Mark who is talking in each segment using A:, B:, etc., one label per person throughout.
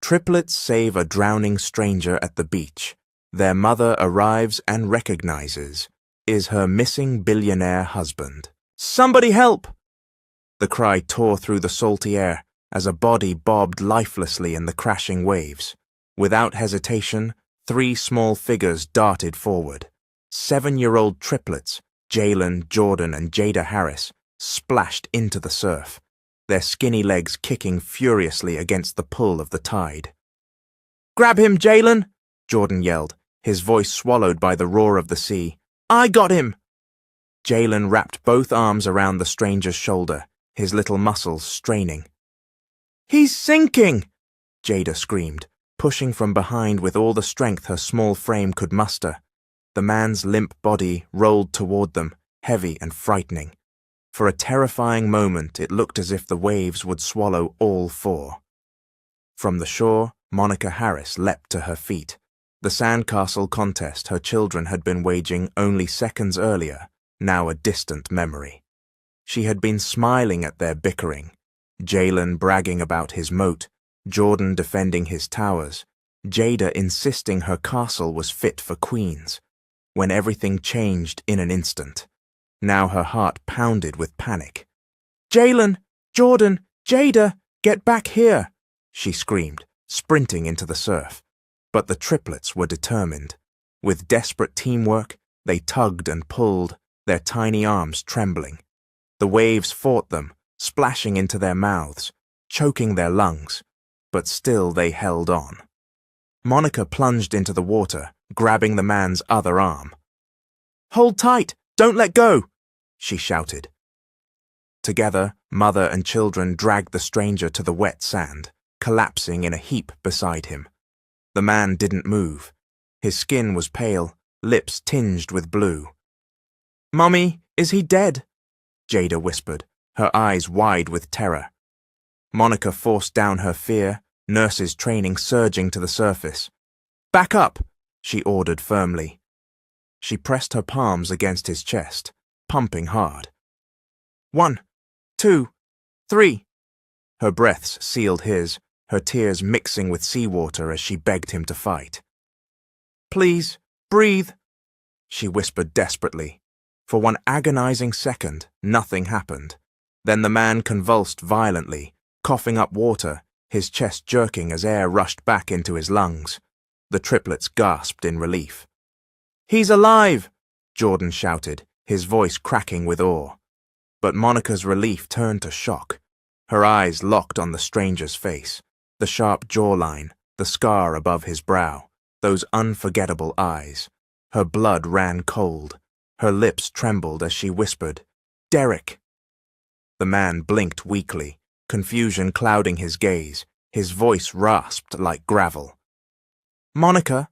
A: Triplets save a drowning stranger at the beach. Their mother arrives and recognizes is her missing billionaire husband. "Somebody help!" The cry tore through the salty air as a body bobbed lifelessly in the crashing waves. Without hesitation, 3 small figures darted forward. 7-year-old triplets, Jalen, Jordan, and Jada Harris, splashed into the surf, their skinny legs kicking furiously against the pull of the tide. "Grab him, Jalen!" Jordan yelled, his voice swallowed by the roar of the sea. "I got him!" Jalen wrapped both arms around the stranger's shoulder, his little muscles straining. "He's sinking!" Jada screamed, pushing from behind with all the strength her small frame could muster. The man's limp body rolled toward them, heavy and frightening. For a terrifying moment, it looked as if the waves would swallow all 4. From the shore, Monica Harris leapt to her feet. The sandcastle contest her children had been waging only seconds earlier, now a distant memory. She had been smiling at their bickering, Jalen bragging about his moat, Jordan defending his towers, Jada insisting her castle was fit for queens, when everything changed in an instant. Now her heart pounded with panic. "Jalen! Jordan! Jada! Get back here!" she screamed, sprinting into the surf. But the triplets were determined. With desperate teamwork, they tugged and pulled, their tiny arms trembling. The waves fought them, splashing into their mouths, choking their lungs, but still they held on. Monica plunged into the water, grabbing the man's other arm. "Hold tight! Don't let go!" she shouted. Together, mother and children dragged the stranger to the wet sand, collapsing in a heap beside him. The man didn't move. His skin was pale, lips tinged with blue. "Mummy, is he dead?" Jada whispered, her eyes wide with terror. Monica forced down her fear, nurses' training surging to the surface. "Back up," she ordered firmly. She pressed her palms against his chest, pumping hard. 1, 2, 3. Her breaths sealed his, her tears mixing with seawater as she begged him to fight. "Please, breathe," she whispered desperately. For one agonizing second, nothing happened. Then the man convulsed violently, coughing up water, his chest jerking as air rushed back into his lungs. The triplets gasped in relief. "He's alive!" Jordan shouted, his voice cracking with awe. But Monica's relief turned to shock. Her eyes locked on the stranger's face, the sharp jawline, the scar above his brow, those unforgettable eyes. Her blood ran cold. Her lips trembled as she whispered, "Derek." The man blinked weakly, confusion clouding his gaze, his voice rasped like gravel. "Monica."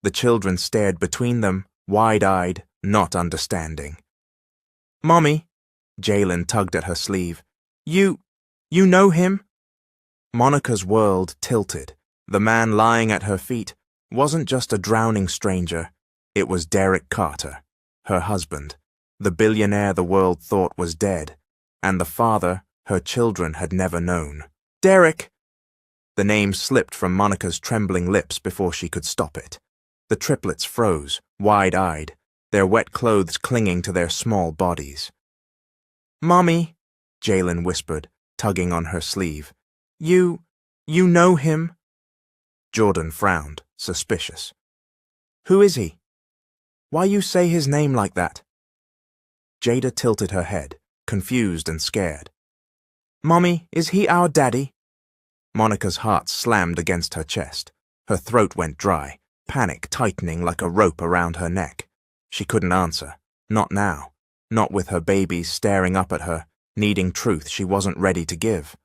A: The children stared between them, wide-eyed, not understanding. "Mommy," Jalen tugged at her sleeve. You know him?" Monica's world tilted. The man lying at her feet wasn't just a drowning stranger. It was Derek Carter, her husband, the billionaire the world thought was dead, and the father her children had never known. "Derek!" The name slipped from Monica's trembling lips before she could stop it. The triplets froze, wide-eyed, their wet clothes clinging to their small bodies. "Mommy," Jalen whispered, tugging on her sleeve. You know him?" Jordan frowned, suspicious. "Who is he? Why you say his name like that?" Jada tilted her head, confused and scared. "Mommy, is he our daddy?" Monica's heart slammed against her chest. Her throat went dry, panic tightening like a rope around her neck. She couldn't answer. Not now. Not with her babies staring up at her, needing truth she wasn't ready to give.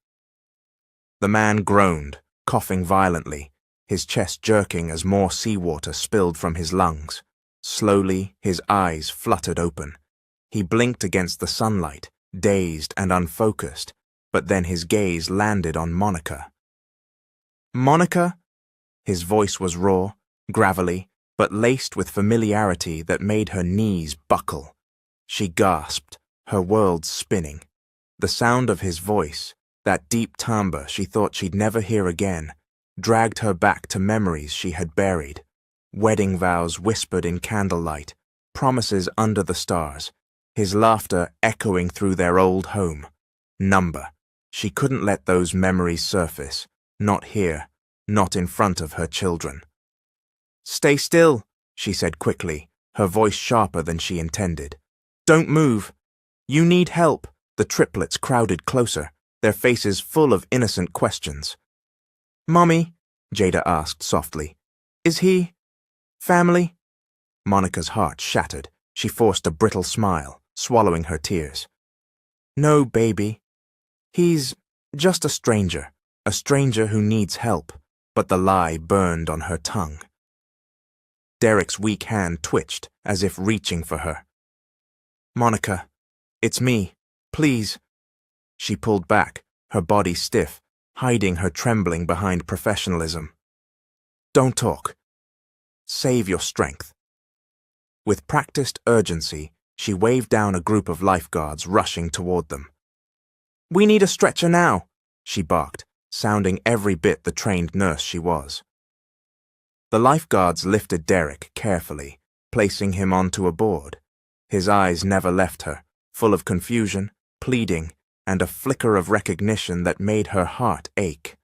A: The man groaned, coughing violently, his chest jerking as more seawater spilled from his lungs. Slowly, his eyes fluttered open. He blinked against the sunlight, dazed and unfocused, but then his gaze landed on Monica. "Monica?" His voice was raw, gravelly, but laced with familiarity that made her knees buckle. She gasped, her world spinning. The sound of his voice, that deep timbre she thought she'd never hear again, dragged her back to memories she had buried, wedding vows whispered in candlelight, promises under the stars, his laughter echoing through their old home. Number. She couldn't let those memories surface, not here, not in front of her children. "Stay still," she said quickly, her voice sharper than she intended. "Don't move. You need help." The triplets crowded closer, their faces full of innocent questions. "Mommy," Jada asked softly, "is he family?" Monica's heart shattered. She forced a brittle smile, swallowing her tears. "No, baby. He's just a stranger who needs help," but the lie burned on her tongue. Derek's weak hand twitched, as if reaching for her. "Monica, it's me. Please." She pulled back, her body stiff, hiding her trembling behind professionalism. "Don't talk. Save your strength." With practiced urgency, she waved down a group of lifeguards rushing toward them. "We need a stretcher now," she barked, sounding every bit the trained nurse she was. The lifeguards lifted Derek carefully, placing him onto a board. His eyes never left her, full of confusion, pleading, and a flicker of recognition that made her heart ache.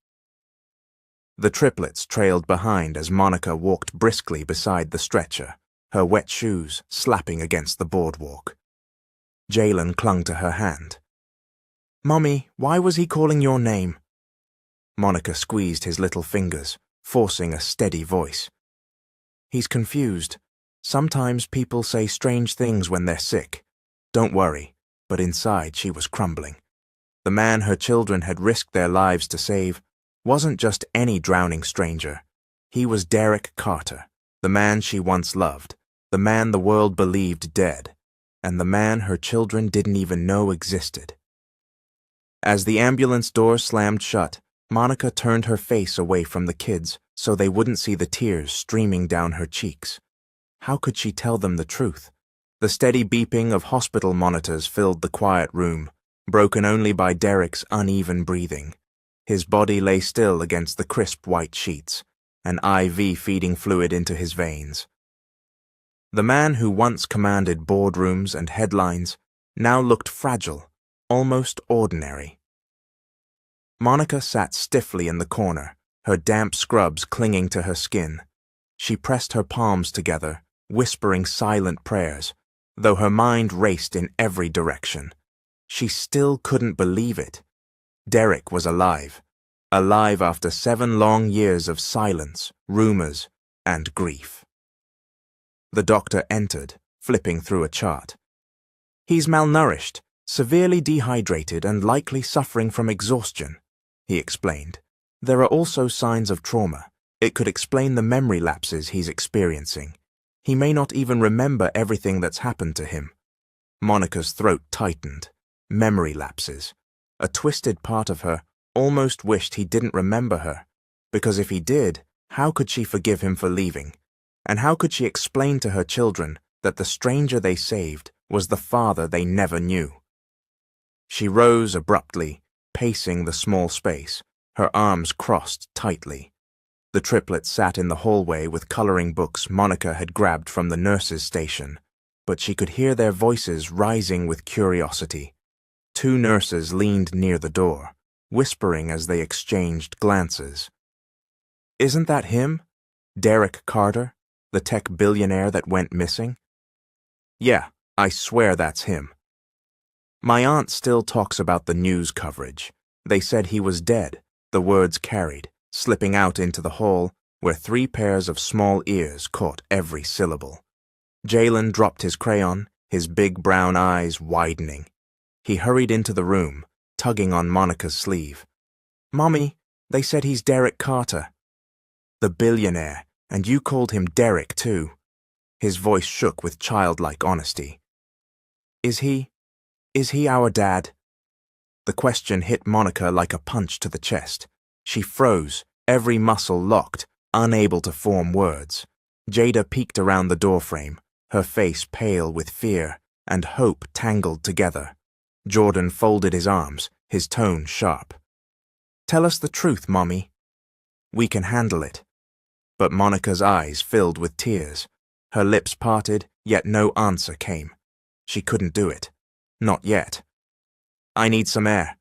A: The triplets trailed behind as Monica walked briskly beside the stretcher, her wet shoes slapping against the boardwalk. Jalen clung to her hand. "Mommy, why was he calling your name?" Monica squeezed his little fingers, forcing a steady voice. "He's confused. Sometimes people say strange things when they're sick. Don't worry," but inside she was crumbling. The man her children had risked their lives to save wasn't just any drowning stranger. He was Derek Carter, the man she once loved, the man the world believed dead, and the man her children didn't even know existed. As the ambulance door slammed shut, Monica turned her face away from the kids so they wouldn't see the tears streaming down her cheeks. How could she tell them the truth? The steady beeping of hospital monitors filled the quiet room, broken only by Derek's uneven breathing. His body lay still against the crisp white sheets, an IV feeding fluid into his veins. The man who once commanded boardrooms and headlines now looked fragile, almost ordinary. Monica sat stiffly in the corner, her damp scrubs clinging to her skin. She pressed her palms together, whispering silent prayers, though her mind raced in every direction. She still couldn't believe it. Derek was alive after 7 long years of silence, rumors, and grief. The doctor entered, flipping through a chart. "He's malnourished, severely dehydrated, and likely suffering from exhaustion," he explained. "There are also signs of trauma. It could explain the memory lapses he's experiencing. He may not even remember everything that's happened to him." Monica's throat tightened. Memory lapses. A twisted part of her almost wished he didn't remember her, because if he did, how could she forgive him for leaving? And how could she explain to her children that the stranger they saved was the father they never knew? She rose abruptly, pacing the small space, her arms crossed tightly. The triplets sat in the hallway with coloring books Monica had grabbed from the nurse's station, but she could hear their voices rising with curiosity. 2 nurses leaned near the door, whispering as they exchanged glances. "Isn't that him? Derek Carter, the tech billionaire that went missing?" "Yeah, I swear that's him." "My aunt still talks about the news coverage. They said he was dead," the words carried, slipping out into the hall where 3 pairs of small ears caught every syllable. Jalen dropped his crayon, his big brown eyes widening. He hurried into the room, tugging on Monica's sleeve. "Mommy, they said he's Derek Carter." "The billionaire, and you called him Derek too." His voice shook with childlike honesty. Is he our dad?" The question hit Monica like a punch to the chest. She froze, every muscle locked, unable to form words. Jada peeked around the doorframe, her face pale with fear and hope tangled together. Jordan folded his arms, his tone sharp. "Tell us the truth, Mommy." We can handle it. But Monica's eyes filled with tears. Her lips parted, yet no answer came. She couldn't do it. Not yet. I need some air,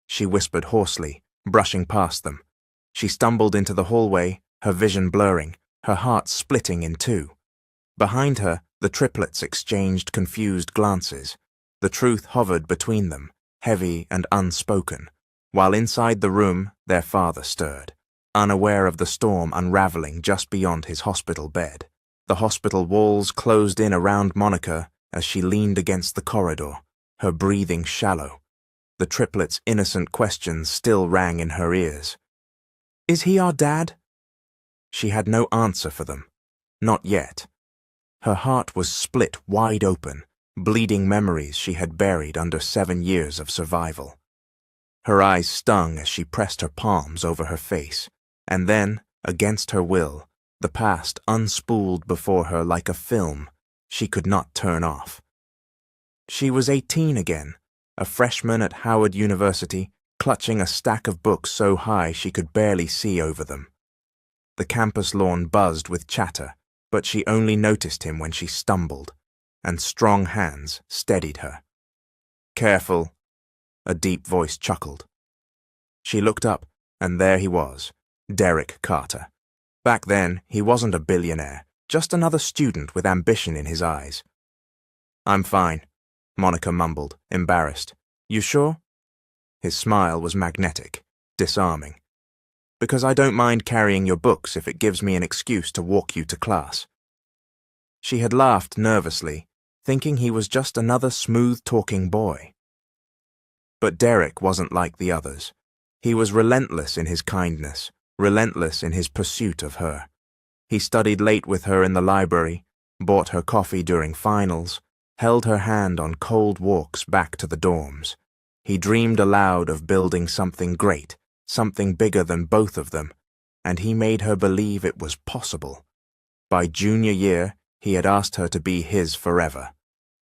A: she whispered hoarsely, brushing past them. She stumbled into the hallway, her vision blurring, her heart splitting in two. Behind her, the triplets exchanged confused glances. The truth hovered between them, heavy and unspoken, while inside the room their father stirred, unaware of the storm unraveling just beyond his hospital bed. The hospital walls closed in around Monica as she leaned against the corridor, her breathing shallow. The triplets' innocent questions still rang in her ears. Is he our dad? She had no answer for them. Not yet. Her heart was split wide open, bleeding memories she had buried under 7 years of survival. Her eyes stung as she pressed her palms over her face, and then, against her will, the past unspooled before her like a film she could not turn off. She was 18 again, a freshman at Howard University, clutching a stack of books so high she could barely see over them. The campus lawn buzzed with chatter, but she only noticed him when she stumbled, and strong hands steadied her. Careful, a deep voice chuckled. She looked up, and there he was, Derek Carter. Back then, he wasn't a billionaire, just another student with ambition in his eyes. I'm fine, Monica mumbled, embarrassed. You sure? His smile was magnetic, disarming. Because I don't mind carrying your books if it gives me an excuse to walk you to class. She had laughed nervously, thinking he was just another smooth-talking boy. But Derek wasn't like the others. He was relentless in his kindness, relentless in his pursuit of her. He studied late with her in the library, bought her coffee during finals, held her hand on cold walks back to the dorms. He dreamed aloud of building something great, something bigger than both of them, and he made her believe it was possible. By junior year, he had asked her to be his forever.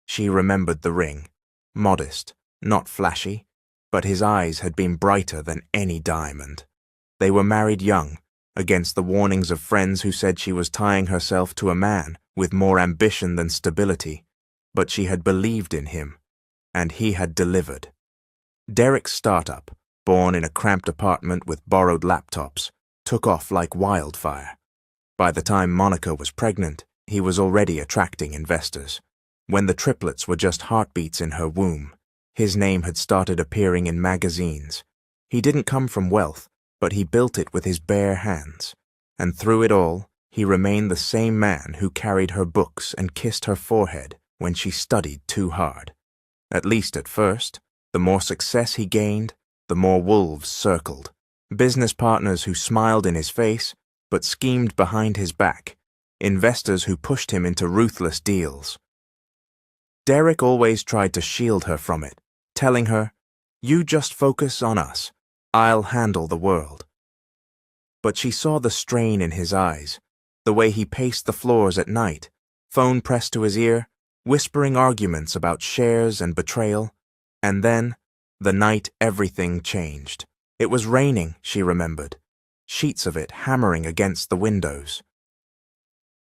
A: She remembered the ring, modest, not flashy, but his eyes had been brighter than any diamond. They were married young, against the warnings of friends who said she was tying herself to a man with more ambition than stability, but she had believed in him, and he had delivered. Derek's startup, born in a cramped apartment with borrowed laptops, took off like wildfire. By the time Monica was pregnant, he was already attracting investors. When the triplets were just heartbeats in her womb, his name had started appearing in magazines. He didn't come from wealth, but he built it with his bare hands. And through it all, he remained the same man who carried her books and kissed her forehead when she studied too hard. At least at first, the more success he gained, the more wolves circled. Business partners who smiled in his face, but schemed behind his back. Investors who pushed him into ruthless deals. Derek always tried to shield her from it, telling her, "You just focus on us. I'll handle the world." But she saw the strain in his eyes, the way he paced the floors at night, phone pressed to his ear, whispering arguments about shares and betrayal. And then, the night everything changed. It was raining, she remembered, sheets of it hammering against the windows.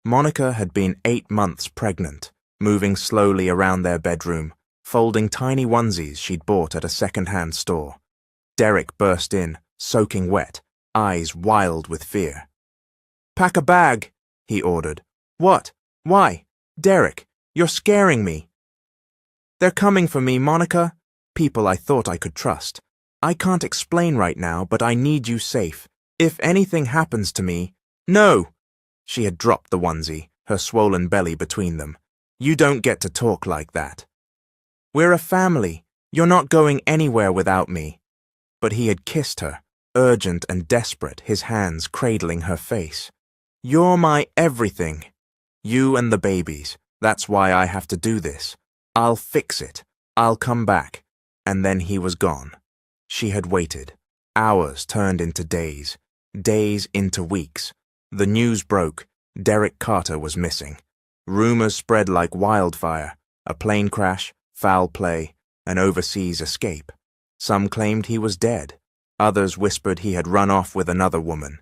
A: Monica had been 8 months pregnant, moving slowly around their bedroom, folding tiny onesies she'd bought at a second-hand store. Derek burst in, soaking wet, eyes wild with fear. "Pack a bag," he ordered. "What? Why? Derek, you're scaring me." "They're coming for me, Monica. People I thought I could trust. I can't explain right now, but I need you safe. If anything happens to me—" "No!" She had dropped the onesie, her swollen belly between them. "You don't get to talk like that. We're a family. You're not going anywhere without me." But he had kissed her, urgent and desperate, his hands cradling her face. "You're my everything. You and the babies. That's why I have to do this. I'll fix it. I'll come back." And then he was gone. She had waited. Hours turned into days. Days into weeks. The news broke. Derek Carter was missing. Rumors spread like wildfire. A plane crash, foul play, an overseas escape. Some claimed he was dead. Others whispered he had run off with another woman.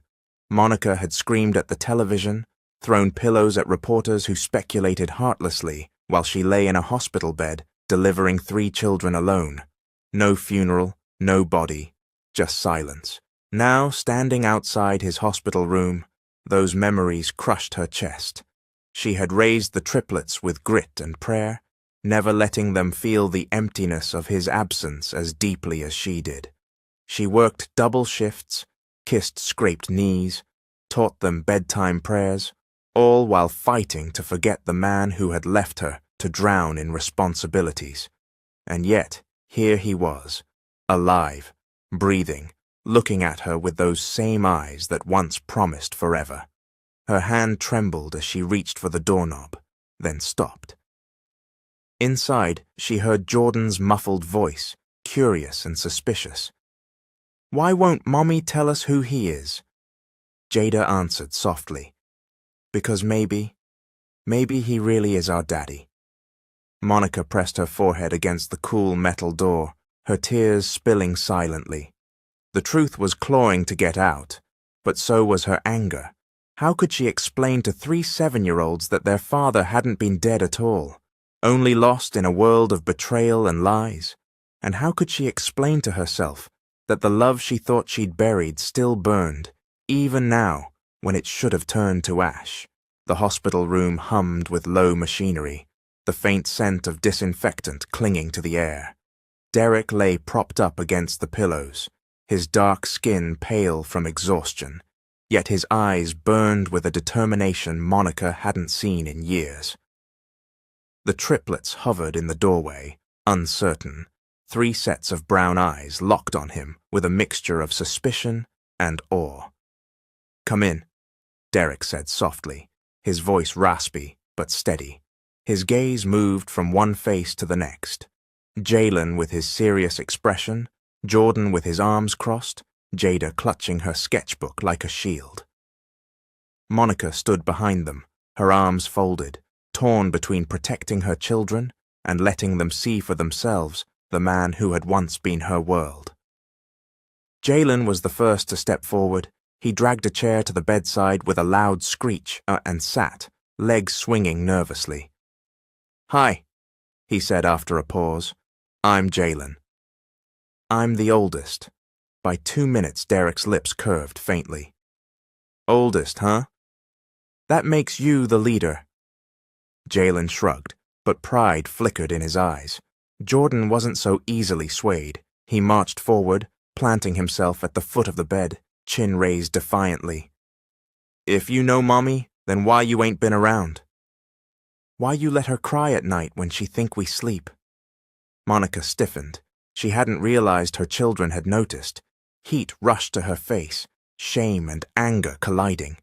A: Monica had screamed at the television, thrown pillows at reporters who speculated heartlessly while she lay in a hospital bed, delivering 3 children alone. No funeral, no body, just silence. Now, standing outside his hospital room, those memories crushed her chest. She had raised the triplets with grit and prayer, never letting them feel the emptiness of his absence as deeply as she did. She worked double shifts, kissed scraped knees, taught them bedtime prayers, all while fighting to forget the man who had left her to drown in responsibilities. And yet, here he was, alive, breathing, looking at her with those same eyes that once promised forever. Her hand trembled as she reached for the doorknob, then stopped. Inside, she heard Jordan's muffled voice, curious and suspicious. "Why won't Mommy tell us who he is?" Jada answered softly, "Because maybe he really is our daddy." Monica pressed her forehead against the cool metal door, her tears spilling silently. The truth was clawing to get out, but so was her anger. How could she explain to 3 7-year-olds that their father hadn't been dead at all, only lost in a world of betrayal and lies? And how could she explain to herself that the love she thought she'd buried still burned, even now, when it should have turned to ash? The hospital room hummed with low machinery, the faint scent of disinfectant clinging to the air. Derek lay propped up against the pillows, his dark skin pale from exhaustion, yet his eyes burned with a determination Monica hadn't seen in years. The triplets hovered in the doorway, uncertain, 3 sets of brown eyes locked on him with a mixture of suspicion and awe. "Come in," Derek said softly, his voice raspy but steady. His gaze moved from one face to the next. Jalen with his serious expression, Jordan with his arms crossed, Jada clutching her sketchbook like a shield. Monica stood behind them, her arms folded, torn between protecting her children and letting them see for themselves the man who had once been her world. Jalen was the first to step forward. He dragged a chair to the bedside with a loud screech and sat, legs swinging nervously. "Hi," he said after a pause. "I'm Jalen." "I'm the oldest." By 2 minutes, Derek's lips curved faintly. "Oldest, huh? That makes you the leader." Jalen shrugged, but pride flickered in his eyes. Jordan wasn't so easily swayed. He marched forward, planting himself at the foot of the bed, chin raised defiantly. "If you know Mommy, then why you ain't been around?" "Why you let her cry at night when she think we sleep?" Monica stiffened. She hadn't realized her children had noticed. Heat rushed to her face, shame and anger colliding.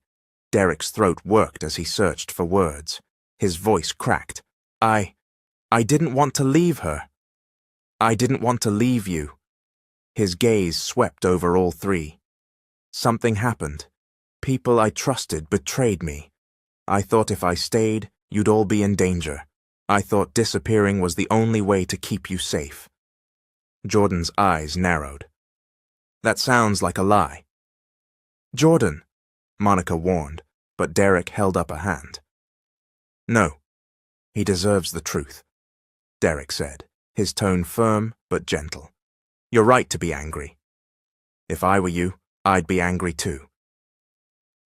A: Derek's throat worked as he searched for words. His voice cracked. I didn't want to leave her. I didn't want to leave you." His gaze swept over all 3. "Something happened. People I trusted betrayed me. I thought if I stayed, you'd all be in danger. I thought disappearing was the only way to keep you safe." Jordan's eyes narrowed. "That sounds like a lie." "Jordan," Monica warned, but Derek held up a hand. "No, he deserves the truth," Derek said, his tone firm but gentle. "You're right to be angry. If I were you, I'd be angry too."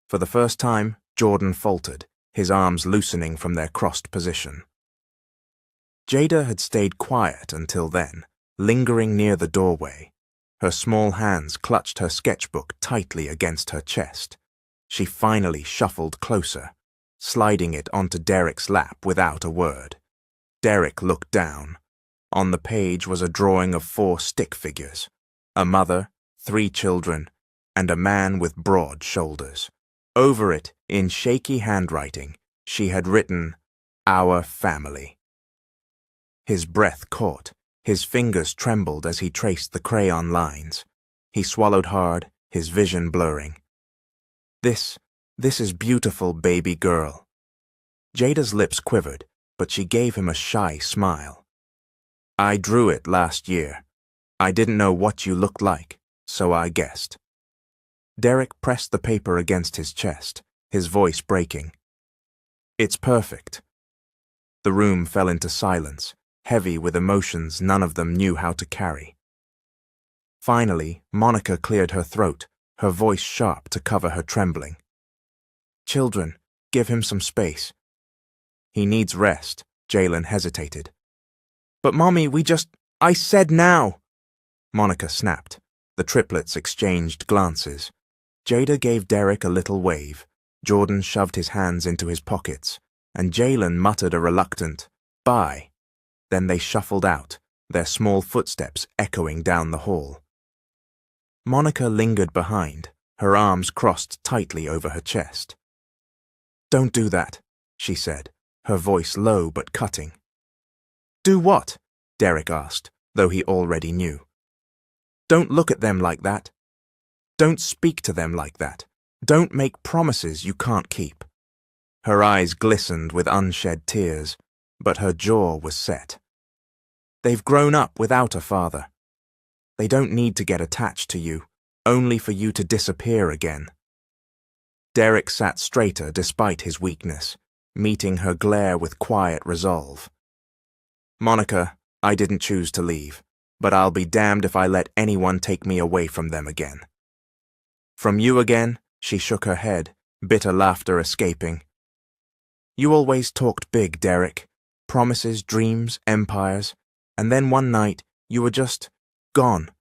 A: For the first time, Jordan faltered, his arms loosening from their crossed position. Jada had stayed quiet until then, lingering near the doorway. Her small hands clutched her sketchbook tightly against her chest. She finally shuffled closer, sliding it onto Derek's lap without a word. Derek looked down. On the page was a drawing of 4 stick figures, a mother, 3 children, and a man with broad shoulders. Over it, in shaky handwriting, she had written, "Our family." His breath caught. His fingers trembled as he traced the crayon lines. He swallowed hard, his vision blurring. This is beautiful, baby girl." Jada's lips quivered, but she gave him a shy smile. "I drew it last year. I didn't know what you looked like, so I guessed." Derek pressed the paper against his chest, his voice breaking. It's perfect. The room fell into silence, heavy with emotions none of them knew how to carry. Finally, Monica cleared her throat, her voice sharp to cover her trembling. Children, give him some space. He needs rest, Jalen hesitated. But Mommy, I said now! Monica snapped. The triplets exchanged glances. Jada gave Derek a little wave. Jordan shoved his hands into his pockets, and Jalen muttered a reluctant, "Bye." Then they shuffled out, their small footsteps echoing down the hall. Monica lingered behind, her arms crossed tightly over her chest. "Don't do that," she said, her voice low but cutting. "Do what?" Derek asked, though he already knew. "Don't look at them like that. Don't speak to them like that. Don't make promises you can't keep." Her eyes glistened with unshed tears, but her jaw was set. "They've grown up without a father. They don't need to get attached to you, only for you to disappear again." Derek sat straighter despite his weakness, meeting her glare with quiet resolve. "Monica, I didn't choose to leave, but I'll be damned if I let anyone take me away from them again." "From you again?" She shook her head, bitter laughter escaping. "You always talked big, Derek. Promises, dreams, empires. And then one night, you were just gone.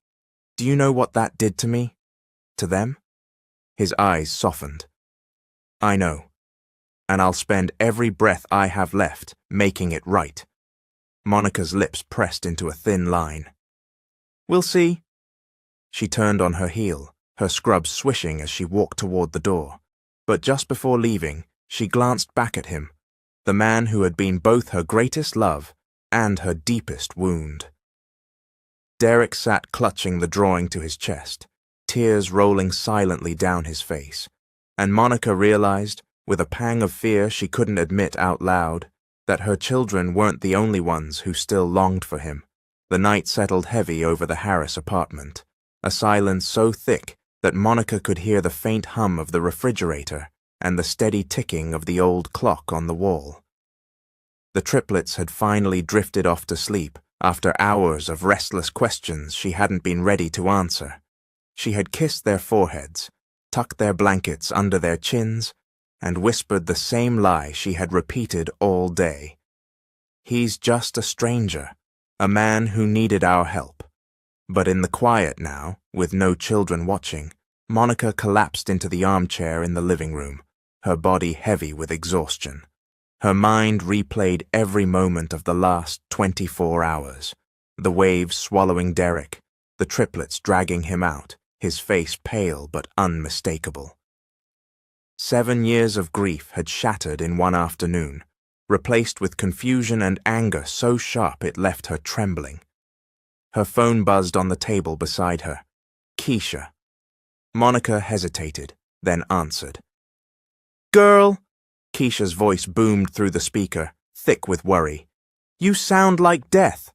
A: Do you know what that did to me? To them?" His eyes softened. "I know. And I'll spend every breath I have left making it right." Monica's lips pressed into a thin line. "We'll see." She turned on her heel, her scrubs swishing as she walked toward the door. But just before leaving, she glanced back at him, the man who had been both her greatest love and her deepest wound. Derek sat clutching the drawing to his chest, tears rolling silently down his face, and Monica realized, with a pang of fear she couldn't admit out loud, that her children weren't the only ones who still longed for him. The night settled heavy over the Harris apartment, a silence so thick that Monica could hear the faint hum of the refrigerator and the steady ticking of the old clock on the wall. The triplets had finally drifted off to sleep after hours of restless questions she hadn't been ready to answer. She had kissed their foreheads, tucked their blankets under their chins, and whispered the same lie she had repeated all day. "He's just a stranger, a man who needed our help." But in the quiet now, with no children watching, Monica collapsed into the armchair in the living room, her body heavy with exhaustion. Her mind replayed every moment of the last 24 hours, the waves swallowing Derek, the triplets dragging him out, his face pale but unmistakable. 7 years of grief had shattered in one afternoon, replaced with confusion and anger so sharp it left her trembling. Her phone buzzed on the table beside her. Keisha. Monica hesitated, then answered. "Girl," Keisha's voice boomed through the speaker, thick with worry. "You sound like death."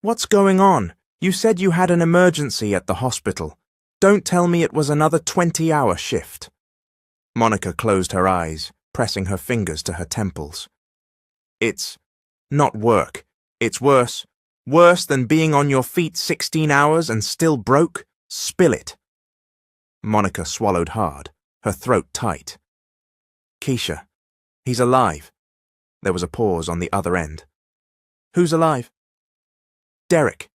A: "What's going on? You said you had an emergency at the hospital. Don't tell me it was another 20-hour shift." Monica closed her eyes, pressing her fingers to her temples. "It's not work. It's worse. Worse than being on your feet 16 hours and still broke? Spill it." Monica swallowed hard, her throat tight. "Keisha, he's alive." There was a pause on the other end. "Who's alive?" "Derek."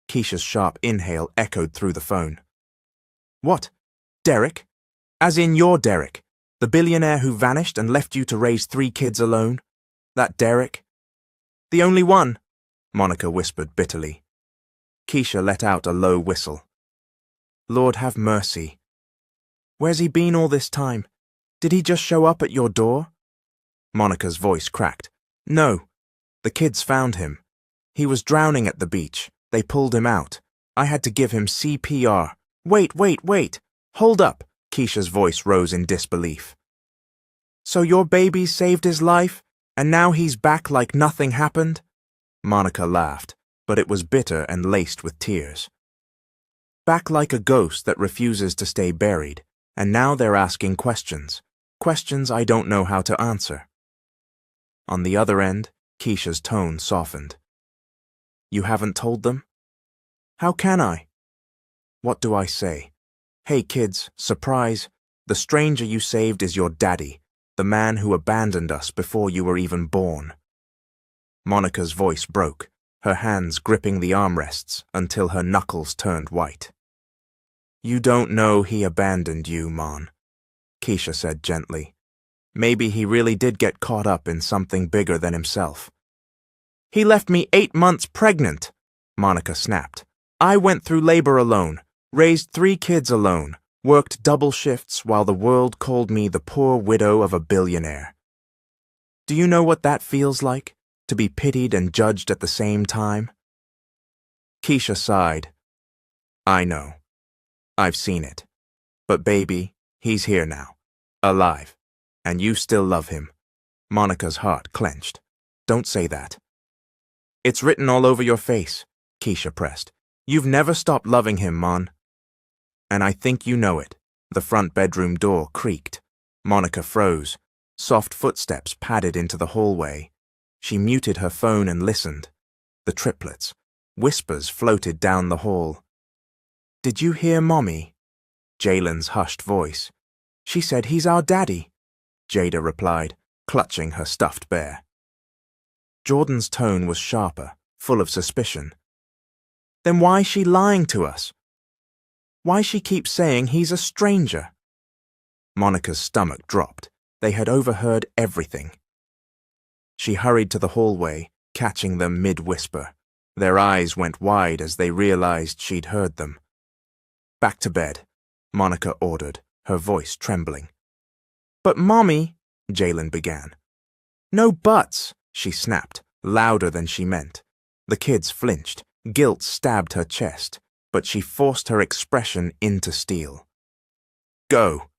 A: Keisha's sharp inhale echoed through the phone. "What? Derek? As in your Derek, the billionaire who vanished and left you to raise 3 kids alone? That Derek?" "The only one," Monica whispered bitterly. Keisha let out a low whistle. "Lord have mercy. Where's he been all this time? Did he just show up at your door?" Monica's voice cracked. "No. The kids found him. He was drowning at the beach. They pulled him out. I had to give him CPR. Wait. Hold up." Keisha's voice rose in disbelief. "So your baby saved his life, and now he's back like nothing happened?" Monica laughed, but it was bitter and laced with tears. Back like a ghost that refuses to stay buried, and now they're asking questions. Questions I don't know how to answer. On the other end, Keisha's tone softened. You haven't told them? How can I? What do I say? Hey kids, surprise, the stranger you saved is your daddy, the man who abandoned us before you were even born. Monica's voice broke, her hands gripping the armrests until her knuckles turned white. You don't know he abandoned you, Mon, Keisha said gently. Maybe he really did get caught up in something bigger than himself. He left me 8 months pregnant, Monica snapped. I went through labor alone, raised 3 kids alone, worked double shifts while the world called me the poor widow of a billionaire. Do you know what that feels like, to be pitied and judged at the same time? Keisha sighed. I know. I've seen it. But baby, he's here now, alive, and you still love him. Monica's heart clenched. Don't say that. It's written all over your face, Keisha pressed. You've never stopped loving him, Mon. And I think you know it. The front bedroom door creaked. Monica froze. Soft footsteps padded into the hallway. She muted her phone and listened. The triplets. Whispers floated down the hall. Did you hear Mommy? Jalen's hushed voice. She said he's our daddy, Jada replied, clutching her stuffed bear. Jordan's tone was sharper, full of suspicion. Then why's she lying to us? Why she keeps saying he's a stranger? Monica's stomach dropped. They had overheard everything. She hurried to the hallway, catching them mid-whisper. Their eyes went wide as they realized she'd heard them. Back to bed, Monica ordered, her voice trembling. But Mommy, Jalen began. No buts, she snapped, louder than she meant. The kids flinched. Guilt stabbed her chest, but she forced her expression into steel. Go.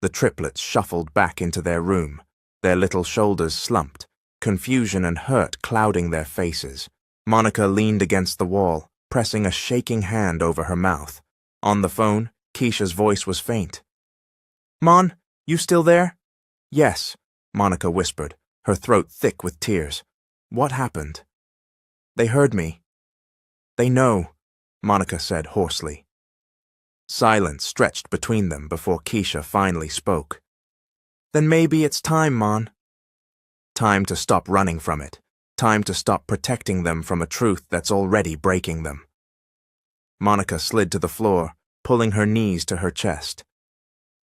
A: The triplets shuffled back into their room, their little shoulders slumped, confusion and hurt clouding their faces. Monica leaned against the wall, pressing a shaking hand over her mouth. On the phone, Keisha's voice was faint. Mon, you still there? Yes, Monica whispered, her throat thick with tears. What happened? They heard me. They know, Monica said hoarsely. Silence stretched between them before Keisha finally spoke. Then maybe it's time, Mon. Time to stop running from it. Time to stop protecting them from a truth that's already breaking them. Monica slid to the floor, pulling her knees to her chest.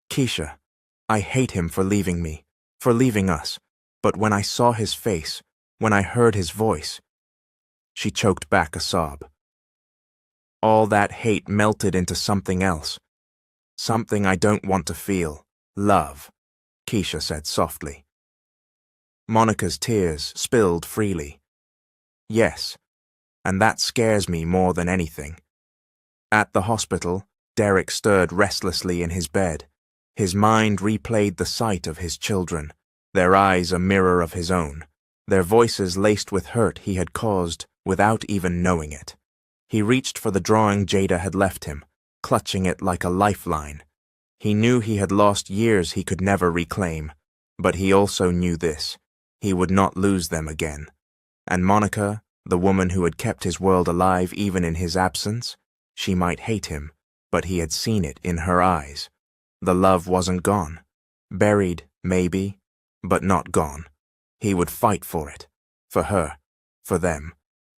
A: Keisha, I hate him for leaving me, for leaving us, but when I saw his face, when I heard his voice, she choked back a sob. All that hate melted into something else. Something I don't want to feel. Love, Keisha said softly. Monica's tears spilled freely. Yes, and that scares me more than anything. At the hospital, Derek stirred restlessly in his bed. His mind replayed the sight of his children, their eyes a mirror of his own, their voices laced with hurt he had caused without even knowing it. He reached for the drawing Jada had left him, clutching it like a lifeline. He knew he had lost years he could never reclaim, but he also knew this. He would not lose them again. And Monica, the woman who had kept his world alive even in his absence, she might hate him, but he had seen it in her eyes. The love wasn't gone. Buried, maybe, but not gone. He would fight for it, for her, for them,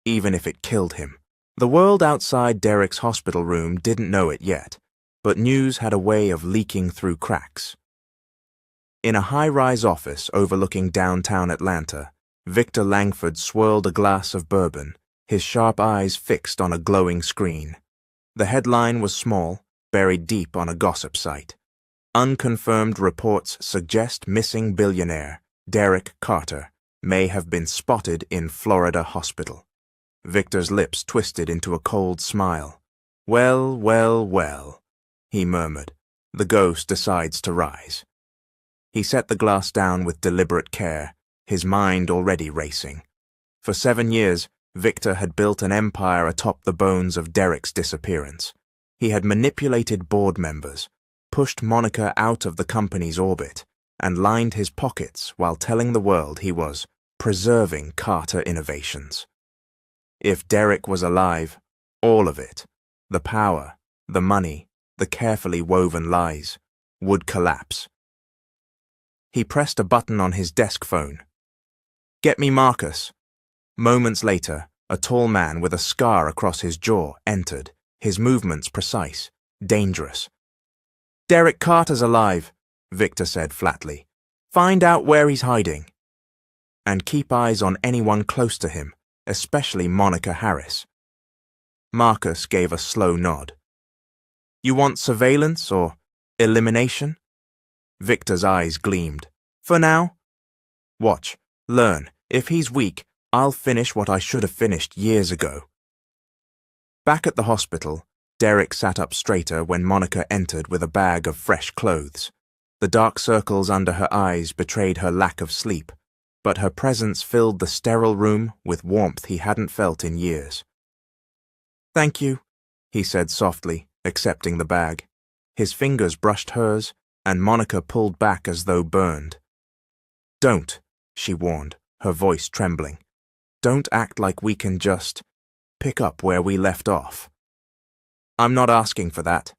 A: even if it killed him. The world outside Derek's hospital room didn't know it yet, but news had a way of leaking through cracks. In a high-rise office overlooking downtown Atlanta, Victor Langford swirled a glass of bourbon, his sharp eyes fixed on a glowing screen. The headline was small, buried deep on a gossip site. Unconfirmed reports suggest missing billionaire, Derek Carter, may have been spotted in Florida hospital. Victor's lips twisted into a cold smile. Well, well, well, he murmured. The ghost decides to rise. He set the glass down with deliberate care, his mind already racing. For 7 years, Victor had built an empire atop the bones of Derek's disappearance. He had manipulated board members, pushed Monica out of the company's orbit, and lined his pockets while telling the world he was preserving Carter innovations. If Derek was alive, all of it, the power, the money, the carefully woven lies, would collapse. He pressed a button on his desk phone. "Get me Marcus." Moments later, a tall man with a scar across his jaw entered, his movements precise, dangerous. "Derek Carter's alive," Victor said flatly. "Find out where he's hiding. And keep eyes on anyone close to him, especially Monica Harris." Marcus gave a slow nod. "You want surveillance or elimination?" Victor's eyes gleamed. "For now? Watch, learn. If he's weak, I'll finish what I should have finished years ago." Back at the hospital, Derek sat up straighter when Monica entered with a bag of fresh clothes. The dark circles under her eyes betrayed her lack of sleep, but her presence filled the sterile room with warmth he hadn't felt in years. "Thank you," he said softly, accepting the bag. His fingers brushed hers, and Monica pulled back as though burned. "Don't," she warned, her voice trembling. "Don't act like we can just pick up where we left off." "I'm not asking for that,"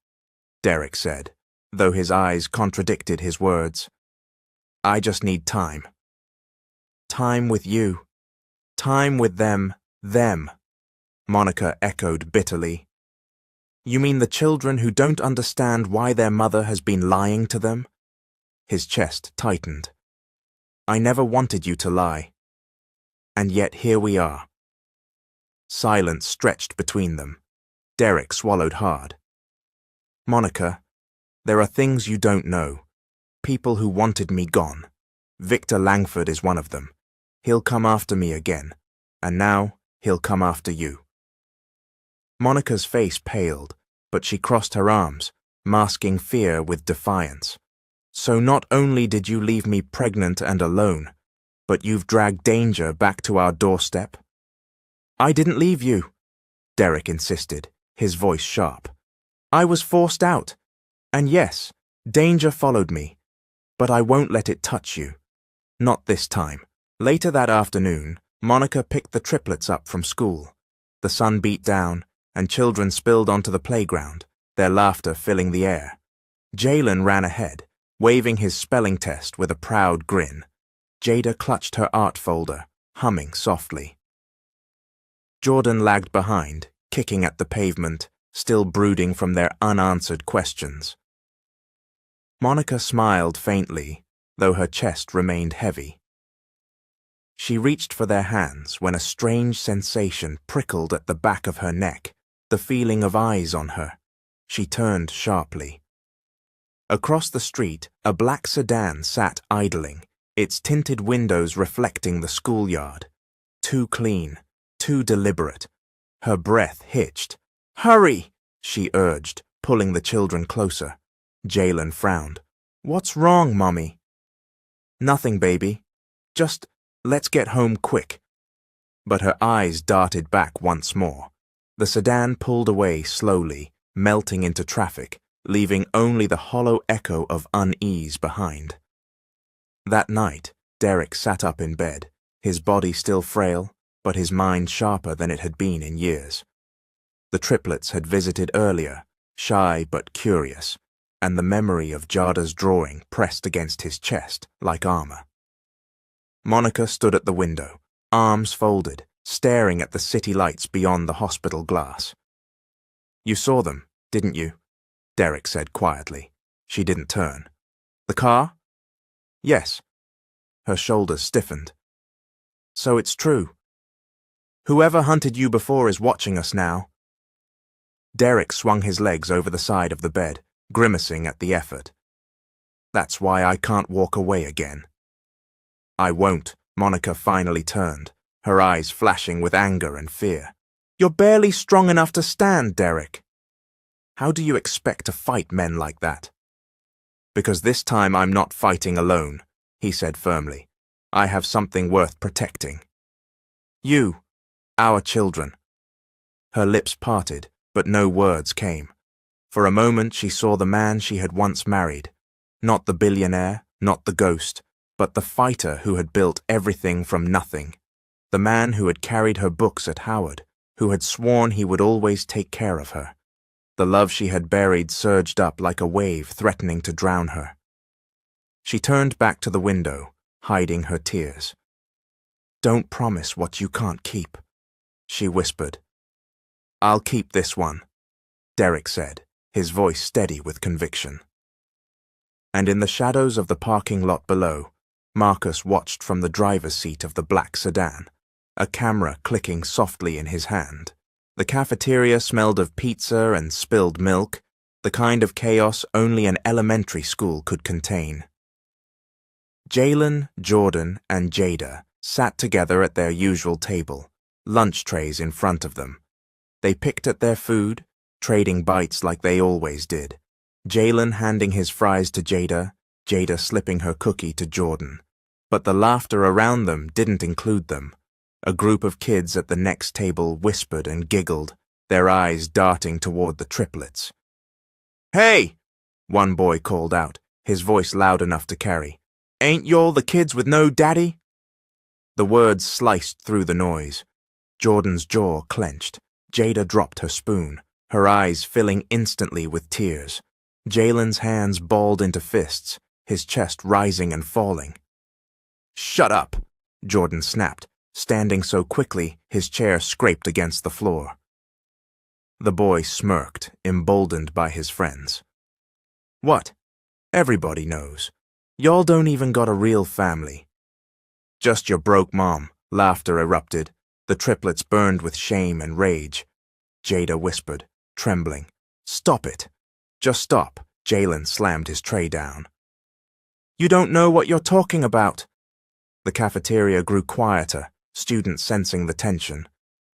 A: Derek said, though his eyes contradicted his words. "I just need time. Time with you. Time with them, Monica echoed bitterly. "You mean the children who don't understand why their mother has been lying to them?" His chest tightened. "I never wanted you to lie. And yet here we are." Silence stretched between them. Derek swallowed hard. "Monica, there are things you don't know. People who wanted me gone. Victor Langford is one of them. He'll come after me again. And now he'll come after you." Monica's face paled, but she crossed her arms, masking fear with defiance. "So not only did you leave me pregnant and alone, but you've dragged danger back to our doorstep?" "I didn't leave you," Derek insisted, his voice sharp. "I was forced out. And yes, danger followed me. But I won't let it touch you. Not this time." Later that afternoon, Monica picked the triplets up from school. The sun beat down, and children spilled onto the playground, their laughter filling the air. Jalen ran ahead, waving his spelling test with a proud grin. Jada clutched her art folder, humming softly. Jordan lagged behind, kicking at the pavement, still brooding from their unanswered questions. Monica smiled faintly, though her chest remained heavy. She reached for their hands when a strange sensation prickled at the back of her neck, the feeling of eyes on her. She turned sharply. Across the street, a black sedan sat idling, its tinted windows reflecting the schoolyard. Too clean, too deliberate. Her breath hitched. "Hurry!" she urged, pulling the children closer. Jalen frowned. "What's wrong, Mommy?" "Nothing, baby. Just let's get home quick." But her eyes darted back once more. The sedan pulled away slowly, melting into traffic, leaving only the hollow echo of unease behind. That night, Derek sat up in bed, his body still frail, but his mind sharper than it had been in years. The triplets had visited earlier, shy but curious, and the memory of Jada's drawing pressed against his chest like armor. Monica stood at the window, arms folded, staring at the city lights beyond the hospital glass. "You saw them, didn't you?" Derek said quietly. She didn't turn. "The car?" "Yes." Her shoulders stiffened. "So it's true. Whoever hunted you before is watching us now." Derek swung his legs over the side of the bed, grimacing at the effort. "That's why I can't walk away again." "I won't." Monica finally turned, her eyes flashing with anger and fear. "You're barely strong enough to stand, Derek." "How do you expect to fight men like that?" "Because this time I'm not fighting alone," he said firmly. "I have something worth protecting. You, our children." Her lips parted, but no words came. For a moment she saw the man she had once married. Not the billionaire, not the ghost, but the fighter who had built everything from nothing. The man who had carried her books at Howard, who had sworn he would always take care of her. The love she had buried surged up like a wave threatening to drown her. She turned back to the window, hiding her tears. "Don't promise what you can't keep," she whispered. "I'll keep this one," Derek said, his voice steady with conviction. And in the shadows of the parking lot below, Marcus watched from the driver's seat of the black sedan, a camera clicking softly in his hand. The cafeteria smelled of pizza and spilled milk, the kind of chaos only an elementary school could contain. Jalen, Jordan, and Jada sat together at their usual table, lunch trays in front of them. They picked at their food, trading bites like they always did. Jalen handing his fries to Jada, Jada slipping her cookie to Jordan. But the laughter around them didn't include them. A group of kids at the next table whispered and giggled, their eyes darting toward the triplets. "Hey!" one boy called out, his voice loud enough to carry. "Ain't y'all the kids with no daddy?" The words sliced through the noise. Jordan's jaw clenched. Jada dropped her spoon, her eyes filling instantly with tears. Jalen's hands balled into fists, his chest rising and falling. "Shut up," Jordan snapped, standing so quickly his chair scraped against the floor. The boy smirked, emboldened by his friends. "What? Everybody knows. Y'all don't even got a real family." "Just your broke mom," laughter erupted. The triplets burned with shame and rage. Jada whispered, trembling. "Stop it. Just stop." Jalen slammed his tray down. "You don't know what you're talking about." The cafeteria grew quieter, students sensing the tension.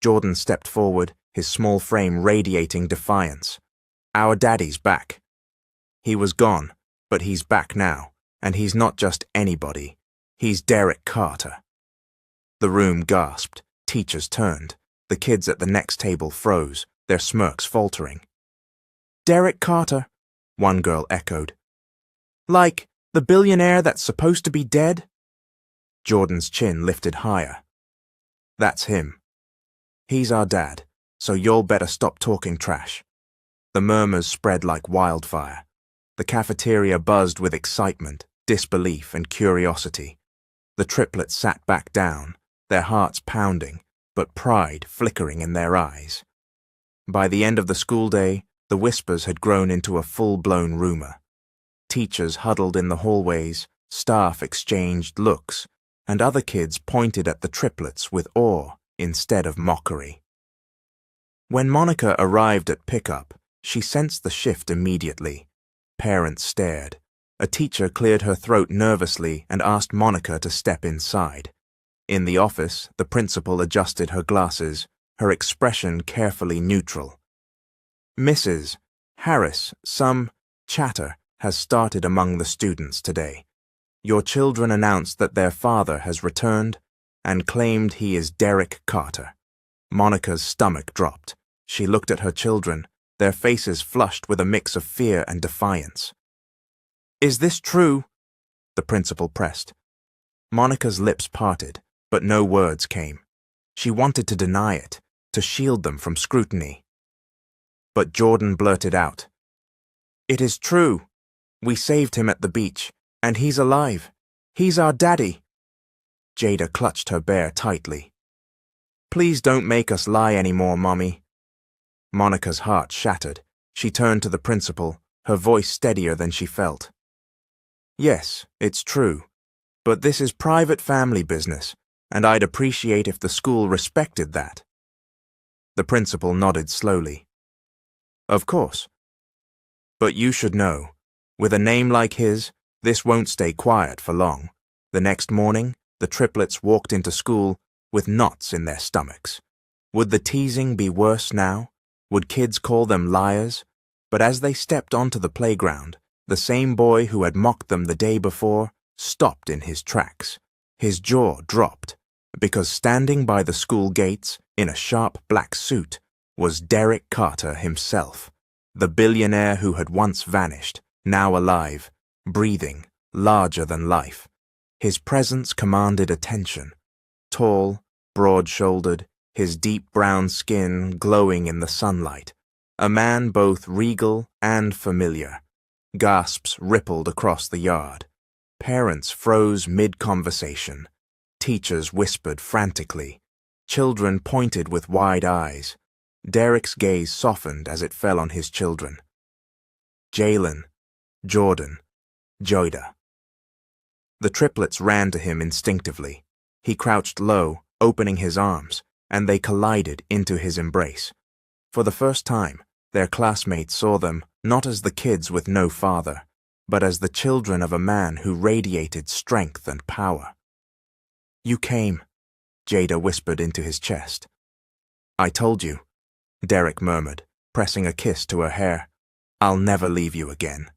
A: Jordan stepped forward, his small frame radiating defiance. "Our daddy's back." He was gone, but he's back now, and he's not just anybody. He's Derek Carter. The room gasped. Teachers turned. The kids at the next table froze, their smirks faltering. "Derek Carter," one girl echoed. "Like the billionaire that's supposed to be dead?" Jordan's chin lifted higher. "That's him. He's our dad, so y'all better stop talking trash." The murmurs spread like wildfire. The cafeteria buzzed with excitement, disbelief, and curiosity. The triplets sat back down, their hearts pounding, but pride flickering in their eyes. By the end of the school day, the whispers had grown into a full-blown rumor. Teachers huddled in the hallways, staff exchanged looks, and other kids pointed at the triplets with awe instead of mockery. When Monica arrived at pickup, she sensed the shift immediately. Parents stared. A teacher cleared her throat nervously and asked Monica to step inside. In the office, the principal adjusted her glasses, her expression carefully neutral. "Mrs. Harris, some chatter has started among the students today. Your children announced that their father has returned and claimed he is Derek Carter." Monica's stomach dropped. She looked at her children, their faces flushed with a mix of fear and defiance. "Is this true?" the principal pressed. Monica's lips parted, but no words came. She wanted to deny it, to shield them from scrutiny. But Jordan blurted out, "It is true. We saved him at the beach, and he's alive. He's our daddy." Jada clutched her bear tightly. "Please don't make us lie anymore, Mommy." Monica's heart shattered. She turned to the principal, her voice steadier than she felt. "Yes, it's true. But this is private family business, and I'd appreciate if the school respected that." The principal nodded slowly. "Of course. But you should know, with a name like his, this won't stay quiet for long." The next morning, the triplets walked into school with knots in their stomachs. Would the teasing be worse now? Would kids call them liars? But as they stepped onto the playground, the same boy who had mocked them the day before stopped in his tracks. His jaw dropped, because standing by the school gates, in a sharp black suit, was Derek Carter himself. The billionaire who had once vanished, now alive, breathing, larger than life. His presence commanded attention. Tall, broad-shouldered, his deep brown skin glowing in the sunlight. A man both regal and familiar. Gasps rippled across the yard. Parents froze mid-conversation. Teachers whispered frantically. Children pointed with wide eyes. Derek's gaze softened as it fell on his children. Jalen, Jordan, Joyda. The triplets ran to him instinctively. He crouched low, opening his arms, and they collided into his embrace. For the first time, their classmates saw them not as the kids with no father, but as the children of a man who radiated strength and power. "You came," Jada whispered into his chest. "I told you," Derek murmured, pressing a kiss to her hair. "I'll never leave you again."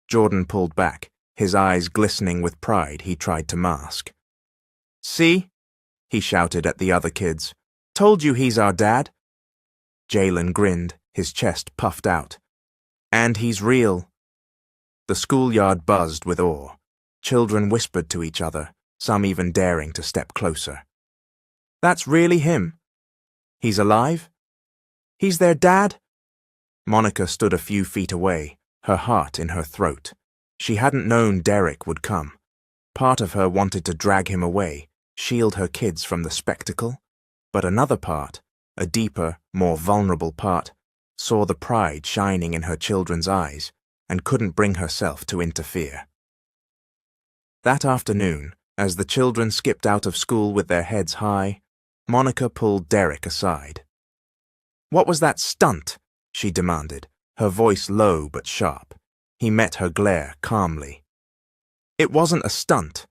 A: Jordan pulled back, his eyes glistening with pride he tried to mask. "See?" he shouted at the other kids. "Told you he's our dad." Jalen grinned, his chest puffed out. "And he's real." The schoolyard buzzed with awe. Children whispered to each other, some even daring to step closer. "That's really him? He's alive? He's their dad?" Monica stood a few feet away, her heart in her throat. She hadn't known Derek would come. Part of her wanted to drag him away, shield her kids from the spectacle, but another part, a deeper, more vulnerable part, saw the pride shining in her children's eyes and couldn't bring herself to interfere. That afternoon, as the children skipped out of school with their heads high, Monica pulled Derek aside. "What was that stunt?" she demanded, her voice low but sharp. He met her glare calmly. "It wasn't a stunt.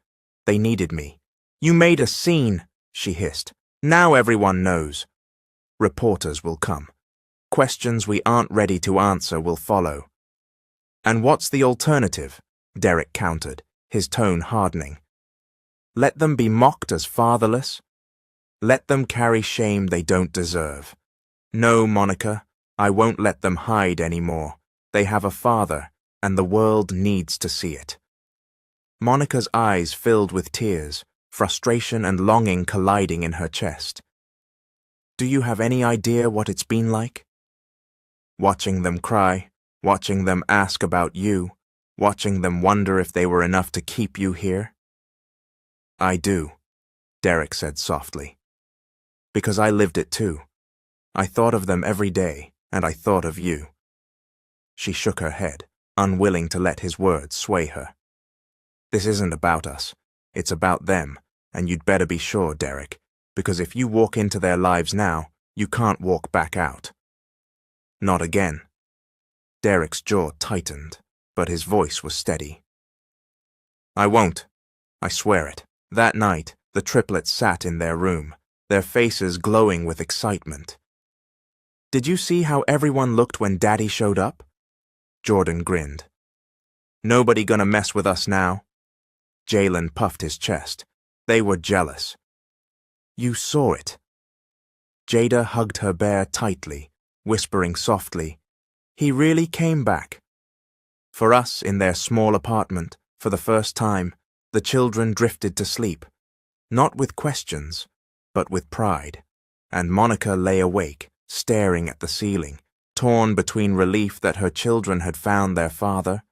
A: They needed me. You made a scene," she hissed. "Now everyone knows. Reporters will come. Questions we aren't ready to answer will follow." "And what's the alternative?" Derek countered, his tone hardening. "Let them be mocked as fatherless? Let them carry shame they don't deserve. No, Monica, I won't let them hide anymore. They have a father, and the world needs to see it." Monica's eyes filled with tears, frustration and longing colliding in her chest. "Do you have any idea what it's been like? Watching them cry, watching them ask about you, watching them wonder if they were enough to keep you here?" "I do," Derek said softly. "Because I lived it too. I thought of them every day, and I thought of you." She shook her head, unwilling to let his words sway her. "This isn't about us. It's about them, and you'd better be sure, Derek, because if you walk into their lives now, you can't walk back out." "Not again." Derek's jaw tightened, but his voice was steady. "I won't. I swear it." That night, the triplets sat in their room, their faces glowing with excitement. "Did you see how everyone looked when Daddy showed up?" Jordan grinned. "Nobody gonna mess with us now." Jalen puffed his chest. They were jealous. "You saw it." Jada hugged her bear tightly, whispering softly, "He really came back." For us, in their small apartment, for the first time, the children drifted to sleep, not with questions, but with pride, and Monica lay awake, staring at the ceiling, torn between relief that her children had found their father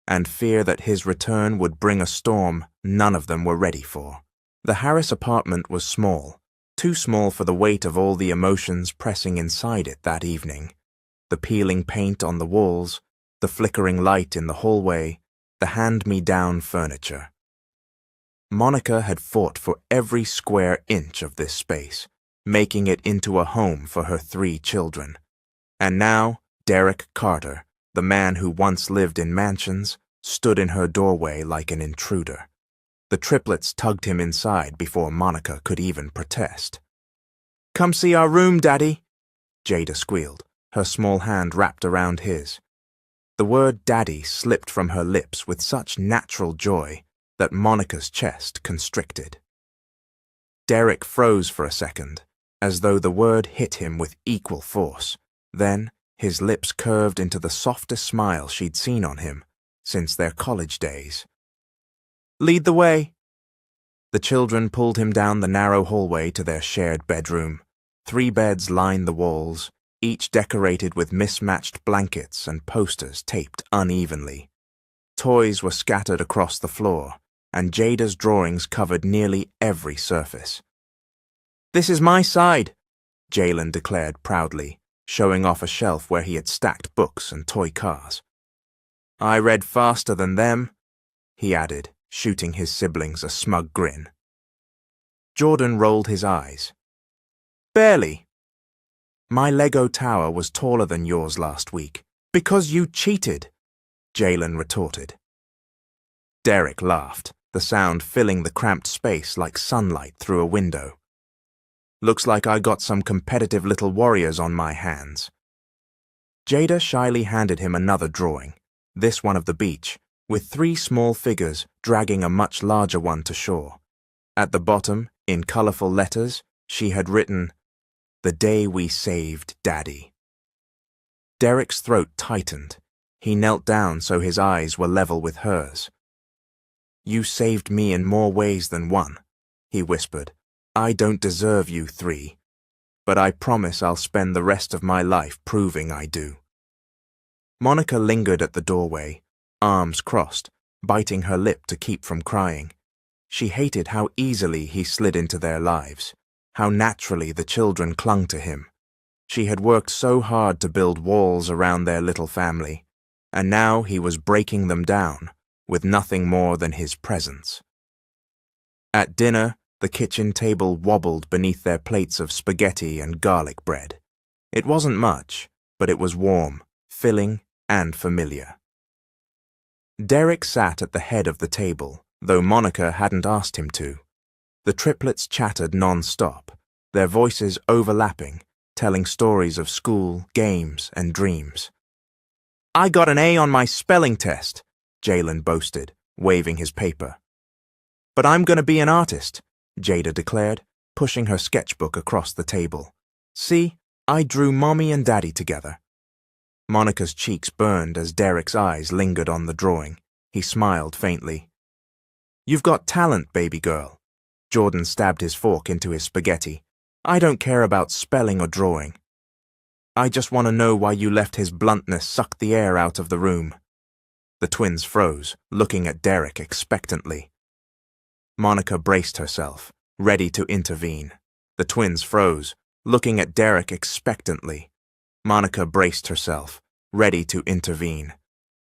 A: and fear that his return would bring a storm none of them were ready for. The Harris apartment was small, too small for the weight of all the emotions pressing inside it that evening. The peeling paint on the walls, the flickering light in the hallway, the hand-me-down furniture. Monica had fought for every square inch of this space, making it into a home for her 3 children. And now, Derek Carter, the man who once lived in mansions, stood in her doorway like an intruder. The triplets tugged him inside before Monica could even protest. "Come see our room, Daddy," Jada squealed, her small hand wrapped around his. The word Daddy slipped from her lips with such natural joy that Monica's chest constricted. Derek froze for a second, as though the word hit him with equal force. Then His lips curved into the softest smile she'd seen on him since their college days. "Lead the way." The children pulled him down the narrow hallway to their shared bedroom. 3 beds lined the walls, each decorated with mismatched blankets and posters taped unevenly. Toys were scattered across the floor, and Jada's drawings covered nearly every surface. "This is my side," Jalen declared proudly, showing off a shelf where he had stacked books and toy cars. "I read faster than them," he added, shooting his siblings a smug grin. Jordan rolled his eyes. "Barely. My Lego tower was taller than yours last week, because you cheated," Jalen retorted. Derek laughed, the sound filling the cramped space like sunlight through a window. "Looks like I got some competitive little warriors on my hands." Jada shyly handed him another drawing, this one of the beach, with 3 small figures dragging a much larger one to shore. At the bottom, in colorful letters, she had written, "The day we saved Daddy." Derek's throat tightened. He knelt down so his eyes were level with hers. "You saved me in more ways than one," he whispered. "I don't deserve you 3, but I promise I'll spend the rest of my life proving I do." Monica lingered at the doorway, arms crossed, biting her lip to keep from crying. She hated how easily he slid into their lives, how naturally the children clung to him. She had worked so hard to build walls around their little family, and now he was breaking them down with nothing more than his presence. At dinner, the kitchen table wobbled beneath their plates of spaghetti and garlic bread. It wasn't much, but it was warm, filling, and familiar. Derek sat at the head of the table, though Monica hadn't asked him to. The triplets chattered non-stop, their voices overlapping, telling stories of school, games, and dreams. "I got an A on my spelling test," Jalen boasted, waving his paper. "But I'm going to be an artist," Jada declared, pushing her sketchbook across the table. "See, I drew Mommy and Daddy together." Monica's cheeks burned as Derek's eyes lingered on the drawing. He smiled faintly. "You've got talent, baby girl." Jordan stabbed his fork into his spaghetti. "I don't care about spelling or drawing. I just want to know why you left his bluntness suck the air out of the room." The twins froze, looking at Derek expectantly. Monica braced herself, ready to intervene. The twins froze, looking at Derek expectantly. Monica braced herself, ready to intervene.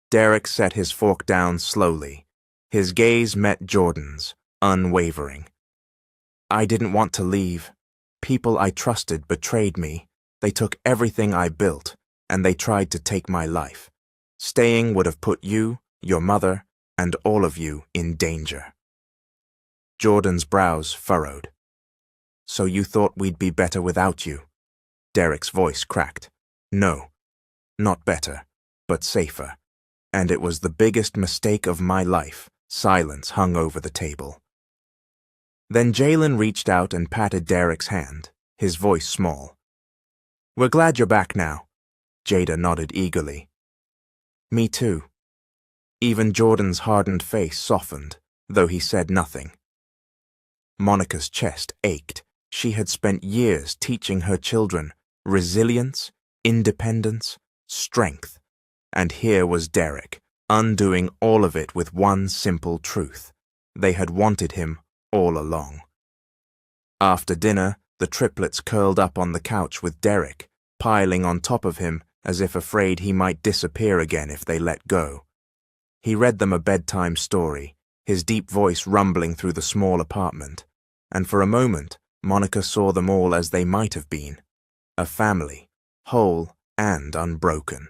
A: Derek set his fork down slowly. His gaze met Jordan's, unwavering. "I didn't want to leave. People I trusted betrayed me. They took everything I built, and they tried to take my life. Staying would have put you, your mother, and all of you in danger." Jordan's brows furrowed. "So you thought we'd be better without you?" Derek's voice cracked. "No, not better, but safer. And it was the biggest mistake of my life." Silence hung over the table. Then Jalen reached out and patted Derek's hand, his voice small. "We're glad you're back now." Jada nodded eagerly. "Me too." Even Jordan's hardened face softened, though he said nothing. Monica's chest ached. She had spent years teaching her children resilience, independence, strength. And here was Derek, undoing all of it with one simple truth. They had wanted him all along. After dinner, the triplets curled up on the couch with Derek, piling on top of him as if afraid he might disappear again if they let go. He read them a bedtime story, his deep voice rumbling through the small apartment, and for a moment, Monica saw them all as they might have been, a family, whole and unbroken.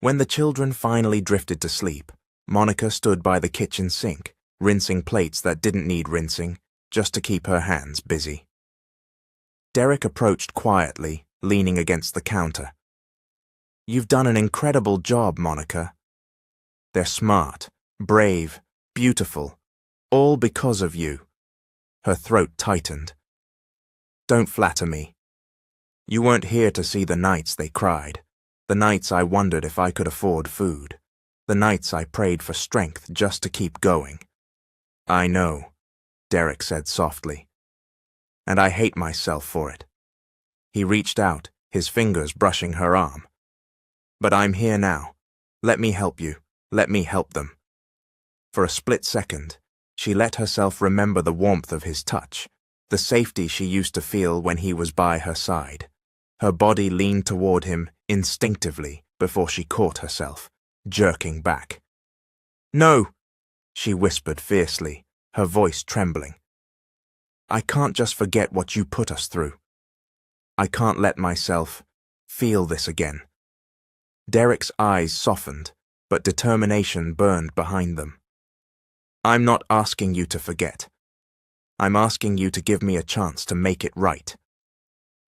A: When the children finally drifted to sleep, Monica stood by the kitchen sink, rinsing plates that didn't need rinsing, just to keep her hands busy. Derek approached quietly, leaning against the counter. "You've done an incredible job, Monica. They're smart, brave, beautiful, all because of you." Her throat tightened. "Don't flatter me." You weren't here to see the nights they cried, the nights I wondered if I could afford food, the nights I prayed for strength just to keep going. I know, Derek said softly, and I hate myself for it. He reached out, his fingers brushing her arm. But I'm here now. Let me help you. Let me help them. For a split second, she let herself remember the warmth of his touch, the safety she used to feel when he was by her side. Her body leaned toward him instinctively before she caught herself, jerking back. No, she whispered fiercely, her voice trembling. I can't just forget what you put us through. I can't let myself feel this again. Derek's eyes softened, but determination burned behind them. I'm not asking you to forget. I'm asking you to give me a chance to make it right.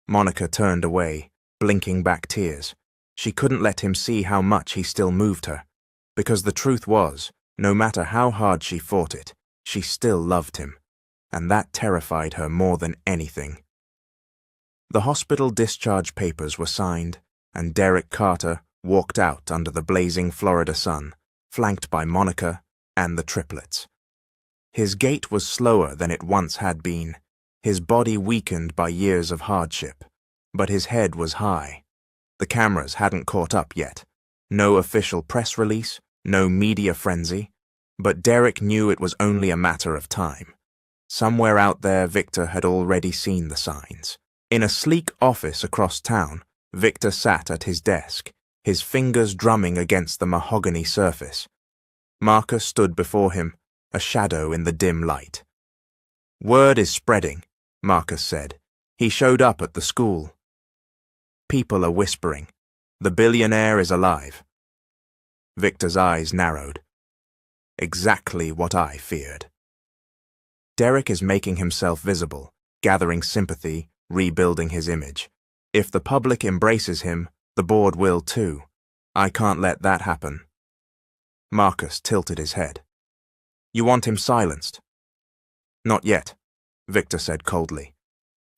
A: Monica turned away, blinking back tears. She couldn't let him see how much he still moved her, because the truth was, no matter how hard she fought it, she still loved him, and that terrified her more than anything. The hospital discharge papers were signed, and Derek Carter walked out under the blazing Florida sun, flanked by Monica and the triplets. His gait was slower than it once had been, his body weakened by years of hardship, but his head was high. The cameras hadn't caught up yet. No official press release, no media frenzy, but Derek knew it was only a matter of time. Somewhere out there, Victor had already seen the signs. In a sleek office across town, Victor sat at his desk, his fingers drumming against the mahogany surface. Marcus stood before him, a shadow in the dim light. Word is spreading, Marcus said. He showed up at the school. People are whispering. The billionaire is alive. Victor's eyes narrowed. Exactly what I feared. Derek is making himself visible, gathering sympathy, rebuilding his image. If the public embraces him, the board will too. I can't let that happen. Marcus tilted his head. You want him silenced? Not yet, Victor said coldly.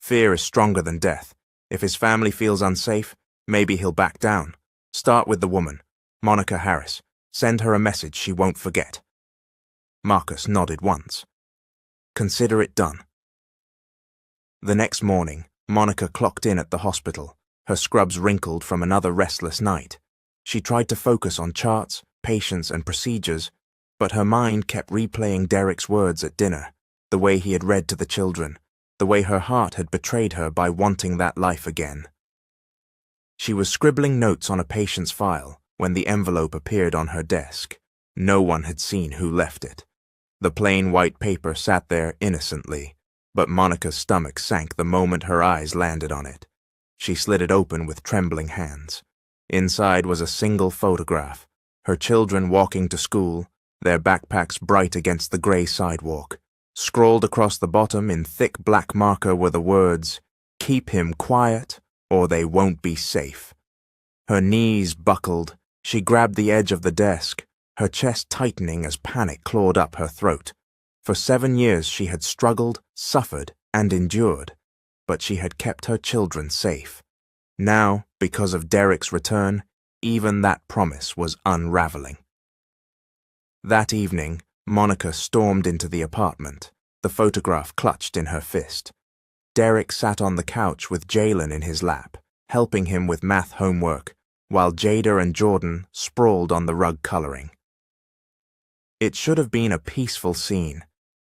A: Fear is stronger than death. If his family feels unsafe, maybe he'll back down. Start with the woman, Monica Harris. Send her a message she won't forget. Marcus nodded once. Consider it done. The next morning, Monica clocked in at the hospital, her scrubs wrinkled from another restless night. She tried to focus on charts, patients, and procedures, but her mind kept replaying Derek's words at dinner, the way he had read to the children, the way her heart had betrayed her by wanting that life again. She was scribbling notes on a patient's file when the envelope appeared on her desk. No one had seen who left it. The plain white paper sat there innocently, but Monica's stomach sank the moment her eyes landed on it. She slid it open with trembling hands. Inside was a single photograph, her children walking to school, their backpacks bright against the gray sidewalk. Scrawled across the bottom in thick black marker were the words, "Keep him quiet, or they won't be safe." Her knees buckled. She grabbed the edge of the desk, her chest tightening as panic clawed up her throat. For 7 years she had struggled, suffered, and endured, but she had kept her children safe. Now, because of Derek's return, even that promise was unraveling. That evening, Monica stormed into the apartment, the photograph clutched in her fist. Derek sat on the couch with Jalen in his lap, helping him with math homework, while Jada and Jordan sprawled on the rug coloring. It should have been a peaceful scene.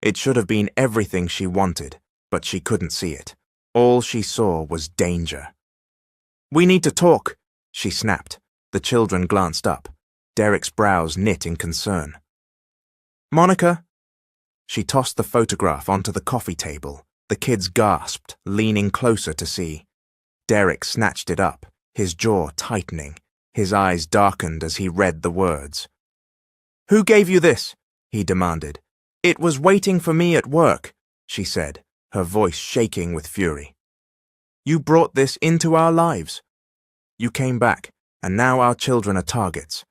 A: It should have been everything she wanted, but she couldn't see it. All she saw was danger. "We need to talk," she snapped. The children glanced up. Derek's brows knit in concern. "Monica?" She tossed the photograph onto the coffee table. The kids gasped, leaning closer to see. Derek snatched it up, his jaw tightening. His eyes darkened as he read the words. "Who gave you this?" he demanded. "It was waiting for me at work," she said, her voice shaking with fury. "You brought this into our lives. You came back, and now our children are targets."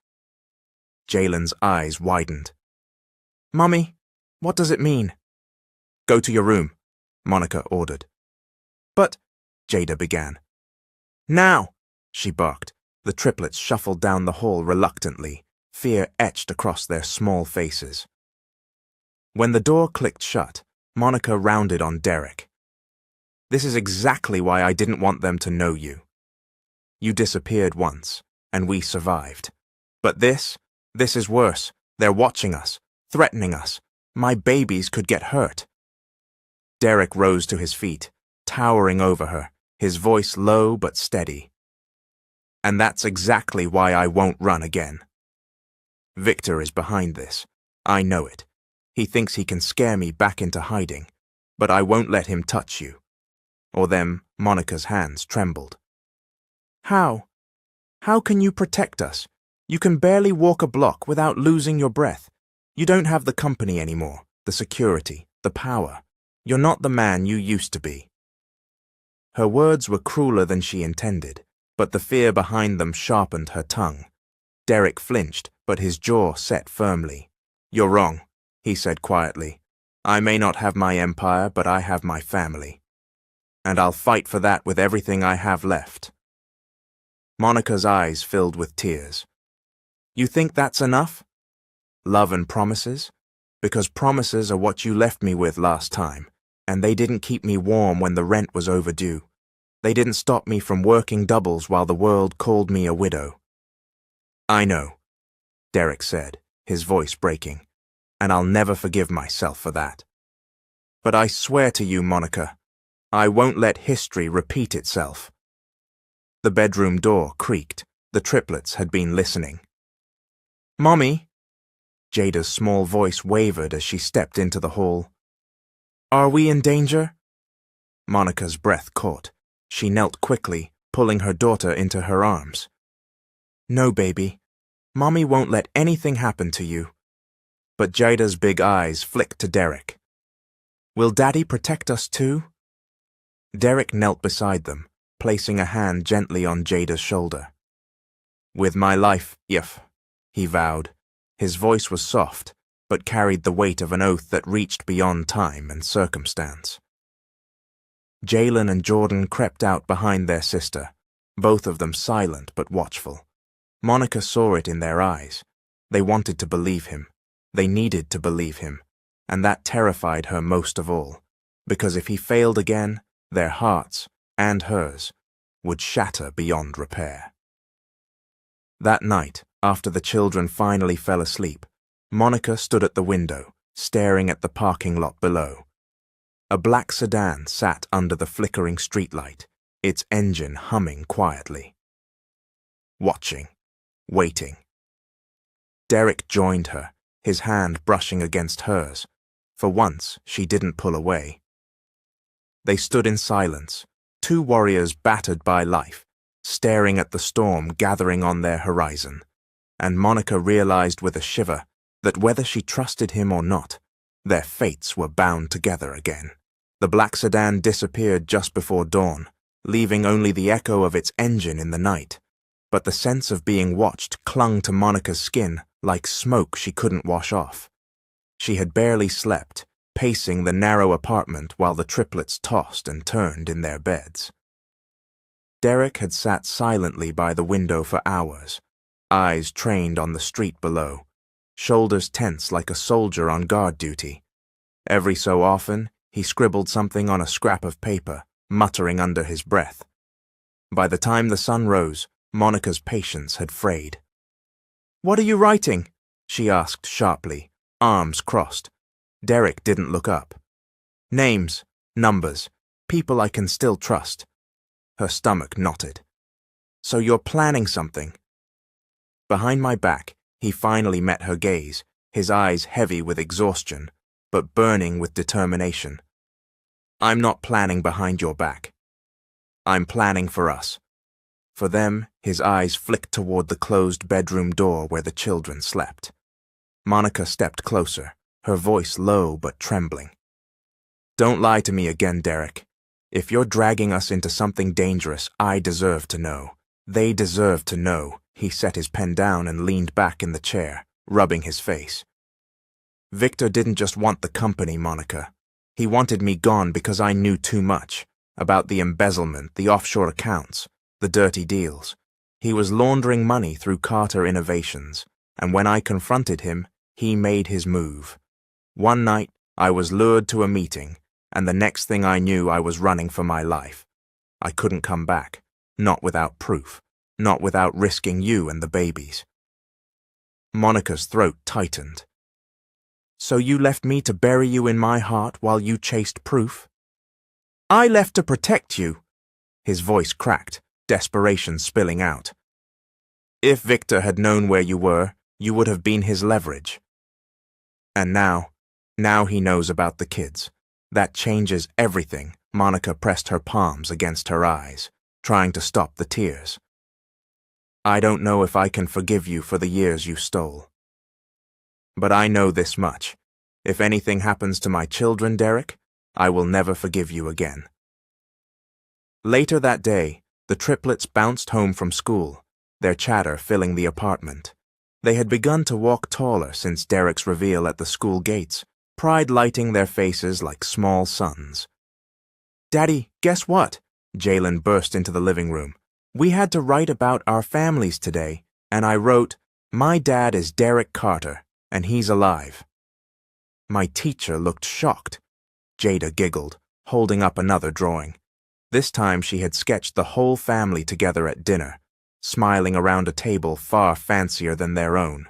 A: Jalen's eyes widened. "Mummy, what does it mean?" "Go to your room," Monica ordered. "But," Jada began. Now! She barked. The triplets shuffled down the hall reluctantly, fear etched across their small faces. When the door clicked shut, Monica rounded on Derek. This is exactly why I didn't want them to know you. You disappeared once, and we survived. But this is worse. They're watching us, threatening us. My babies could get hurt. Derek rose to his feet, towering over her, his voice low but steady. And that's exactly why I won't run again. Victor is behind this. I know it. He thinks he can scare me back into hiding, but I won't let him touch you. Or them, Monica's hands trembled. How? How can you protect us? You can barely walk a block without losing your breath. You don't have the company anymore, the security, the power. You're not the man you used to be. Her words were crueler than she intended, but the fear behind them sharpened her tongue. Derek flinched, but his jaw set firmly. You're wrong, he said quietly. I may not have my empire, but I have my family. And I'll fight for that with everything I have left. Monica's eyes filled with tears. You think that's enough? Love and promises? Because promises are what you left me with last time, and they didn't keep me warm when the rent was overdue. They didn't stop me from working doubles while the world called me a widow. I know, Derek said, his voice breaking, and I'll never forgive myself for that. But I swear to you, Monica, I won't let history repeat itself. The bedroom door creaked. The triplets had been listening. Mommy? Jada's small voice wavered as she stepped into the hall. Are we in danger? Monica's breath caught. She knelt quickly, pulling her daughter into her arms. No, baby. Mommy won't let anything happen to you. But Jada's big eyes flicked to Derek. Will Daddy protect us too? Derek knelt beside them, placing a hand gently on Jada's shoulder. With my life, if, he vowed. His voice was soft, but carried the weight of an oath that reached beyond time and circumstance. Jalen and Jordan crept out behind their sister, both of them silent but watchful. Monica saw it in their eyes. They wanted to believe him. They needed to believe him, and that terrified her most of all, because if he failed again, their hearts, and hers, would shatter beyond repair. That night, after the children finally fell asleep, Monica stood at the window, staring at the parking lot below. A black sedan sat under the flickering streetlight, its engine humming quietly. Watching, waiting. Derek joined her, his hand brushing against hers. For once, she didn't pull away. They stood in silence, two warriors battered by life, staring at the storm gathering on their horizon, and Monica realized with a shiver that whether she trusted him or not, their fates were bound together again. The black sedan disappeared just before dawn, leaving only the echo of its engine in the night, but the sense of being watched clung to Monica's skin like smoke she couldn't wash off. She had barely slept, pacing the narrow apartment while the triplets tossed and turned in their beds. Derek had sat silently by the window for hours, eyes trained on the street below, shoulders tense like a soldier on guard duty. Every so often, he scribbled something on a scrap of paper, muttering under his breath. By the time the sun rose, Monica's patience had frayed. "What are you writing?" she asked sharply, arms crossed. Derek didn't look up. "Names, numbers, people I can still trust." Her stomach knotted. "So you're planning something?" Behind my back, he finally met her gaze, his eyes heavy with exhaustion, but burning with determination. "I'm not planning behind your back. I'm planning for us." For them, his eyes flicked toward the closed bedroom door where the children slept. Monica stepped closer, her voice low but trembling. "Don't lie to me again, Derek. If you're dragging us into something dangerous, I deserve to know. They deserve to know." He set his pen down and leaned back in the chair, rubbing his face. "Victor didn't just want the company, Monica. He wanted me gone because I knew too much about the embezzlement, the offshore accounts, the dirty deals. He was laundering money through Carter Innovations, and when I confronted him, he made his move. One night, I was lured to a meeting, and the next thing I knew, I was running for my life. I couldn't come back, not without proof, not without risking you and the babies. Monica's throat tightened. So you left me to bury you in my heart while you chased proof? I left to protect you. His voice cracked, desperation spilling out. If Victor had known where you were, you would have been his leverage. And now he knows about the kids. That changes everything. Monica pressed her palms against her eyes, trying to stop the tears. I don't know if I can forgive you for the years you stole. But I know this much. If anything happens to my children, Derek, I will never forgive you again. Later that day, the triplets bounced home from school, their chatter filling the apartment. They had begun to walk taller since Derek's reveal at the school gates, pride lighting their faces like small suns. Daddy, guess what? Jalen burst into the living room. We had to write about our families today, and I wrote, My dad is Derek Carter, and he's alive. My teacher looked shocked. Jada giggled, holding up another drawing. This time she had sketched the whole family together at dinner, smiling around a table far fancier than their own.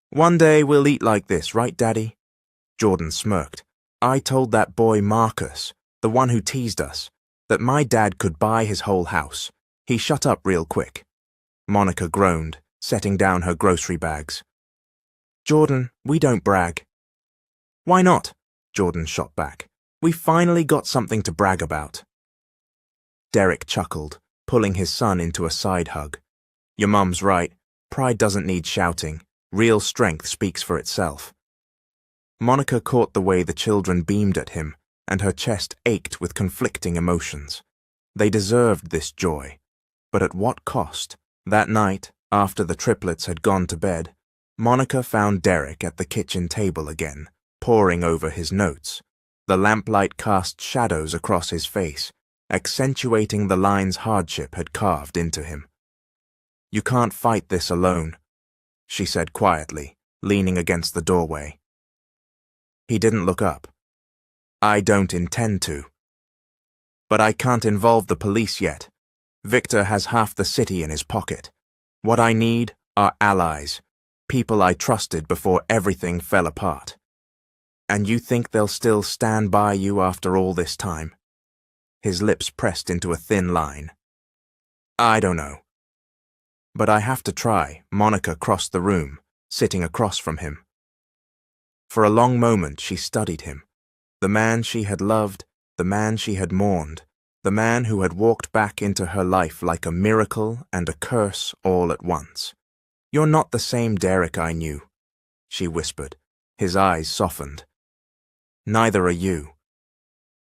A: One day we'll eat like this, right, Daddy? Jordan smirked. I told that boy Marcus, the one who teased us, that my dad could buy his whole house. He shut up real quick. Monica groaned, setting down her grocery bags. Jordan, we don't brag. Why not? Jordan shot back. We finally got something to brag about. Derek chuckled, pulling his son into a side hug. Your mum's right. Pride doesn't need shouting. Real strength speaks for itself. Monica caught the way the children beamed at him, and her chest ached with conflicting emotions. They deserved this joy. But at what cost? That night, after the triplets had gone to bed, Monica found Derek at the kitchen table again, poring over his notes. The lamplight cast shadows across his face, accentuating the lines hardship had carved into him. You can't fight this alone, she said quietly, leaning against the doorway. He didn't look up. I don't intend to. But I can't involve the police yet. Victor has half the city in his pocket. What I need are allies, people I trusted before everything fell apart. And you think they'll still stand by you after all this time? His lips pressed into a thin line. I don't know. But I have to try. Monica crossed the room, sitting across from him. For a long moment she studied him, the man she had loved, the man she had mourned, the man who had walked back into her life like a miracle and a curse all at once. You're not the same Derek I knew, she whispered. His eyes softened. Neither are you.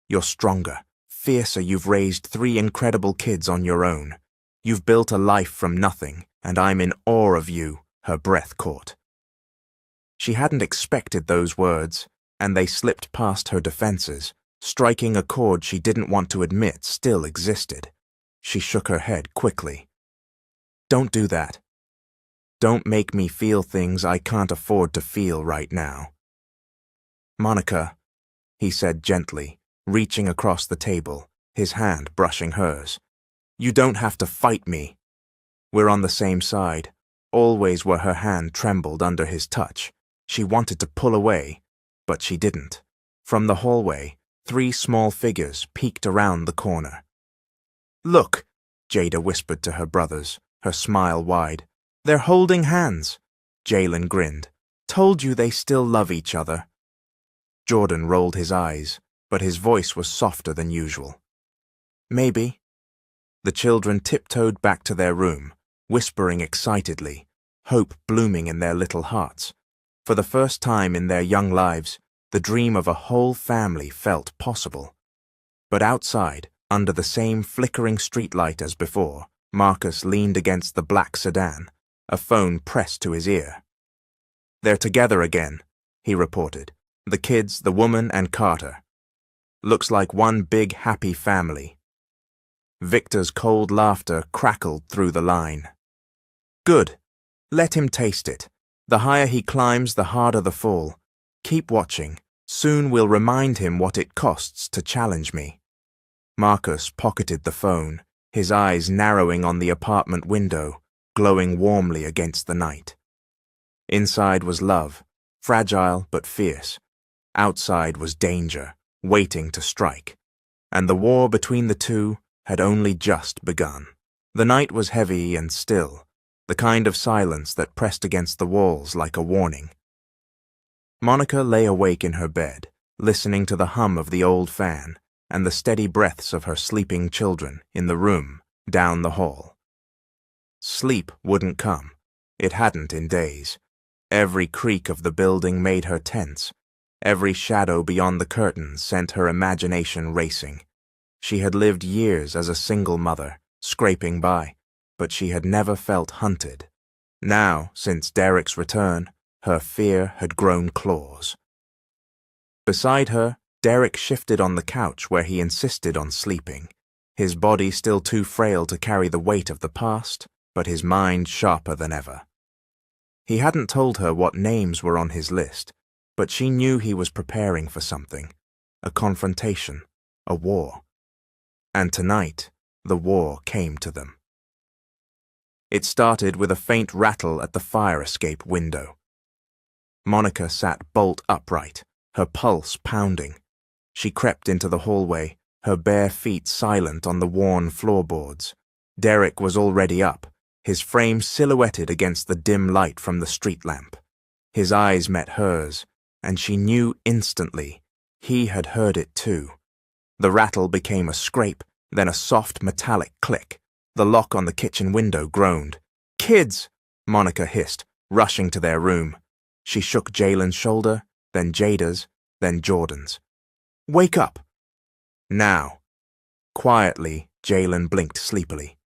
A: You're stronger, fiercer. You've raised 3 incredible kids on your own. You've built a life from nothing, and I'm in awe of you, her breath caught. She hadn't expected those words, and they slipped past her defenses, striking a chord she didn't want to admit still existed. She shook her head quickly. Don't do that. Don't make me feel things I can't afford to feel right now. Monica, he said gently, reaching across the table, his hand brushing hers. You don't have to fight me. We're on the same side. Always where her hand trembled under his touch. She wanted to pull away, but she didn't. From the hallway, 3 small figures peeked around the corner. Look, Jada whispered to her brothers, her smile wide. They're holding hands. Jalen grinned. Told you they still love each other. Jordan rolled his eyes, but his voice was softer than usual. Maybe. The children tiptoed back to their room, whispering excitedly, hope blooming in their little hearts. For the first time in their young lives, the dream of a whole family felt possible. But outside, under the same flickering streetlight as before, Marcus leaned against the black sedan, a phone pressed to his ear. They're together again, he reported. The kids, the woman, and Carter. Looks like one big happy family. Victor's cold laughter crackled through the line. Good. Let him taste it. The higher he climbs, the harder the fall. Keep watching. Soon we'll remind him what it costs to challenge me. Marcus pocketed the phone, his eyes narrowing on the apartment window, glowing warmly against the night. Inside was love, fragile but fierce. Outside was danger, waiting to strike. And the war between the two had only just begun. The night was heavy and still, the kind of silence that pressed against the walls like a warning. Monica lay awake in her bed, listening to the hum of the old fan and the steady breaths of her sleeping children in the room down the hall. Sleep wouldn't come. It hadn't in days. Every creak of the building made her tense. Every shadow beyond the curtains sent her imagination racing. She had lived years as a single mother, scraping by, but she had never felt hunted. Now, since Derek's return, her fear had grown claws. Beside her, Derek shifted on the couch where he insisted on sleeping, his body still too frail to carry the weight of the past, but his mind sharper than ever. He hadn't told her what names were on his list, but she knew he was preparing for something, a confrontation, a war. And tonight, the war came to them. It started with a faint rattle at the fire escape window. Monica sat bolt upright, her pulse pounding. She crept into the hallway, her bare feet silent on the worn floorboards. Derek was already up, his frame silhouetted against the dim light from the street lamp. His eyes met hers, and she knew instantly he had heard it too. The rattle became a scrape, then a soft metallic click. The lock on the kitchen window groaned. "Kids!" Monica hissed, rushing to their room. She shook Jalen's shoulder, then Jada's, then Jordan's. "Wake up!" Now. Quietly, Jalen blinked sleepily.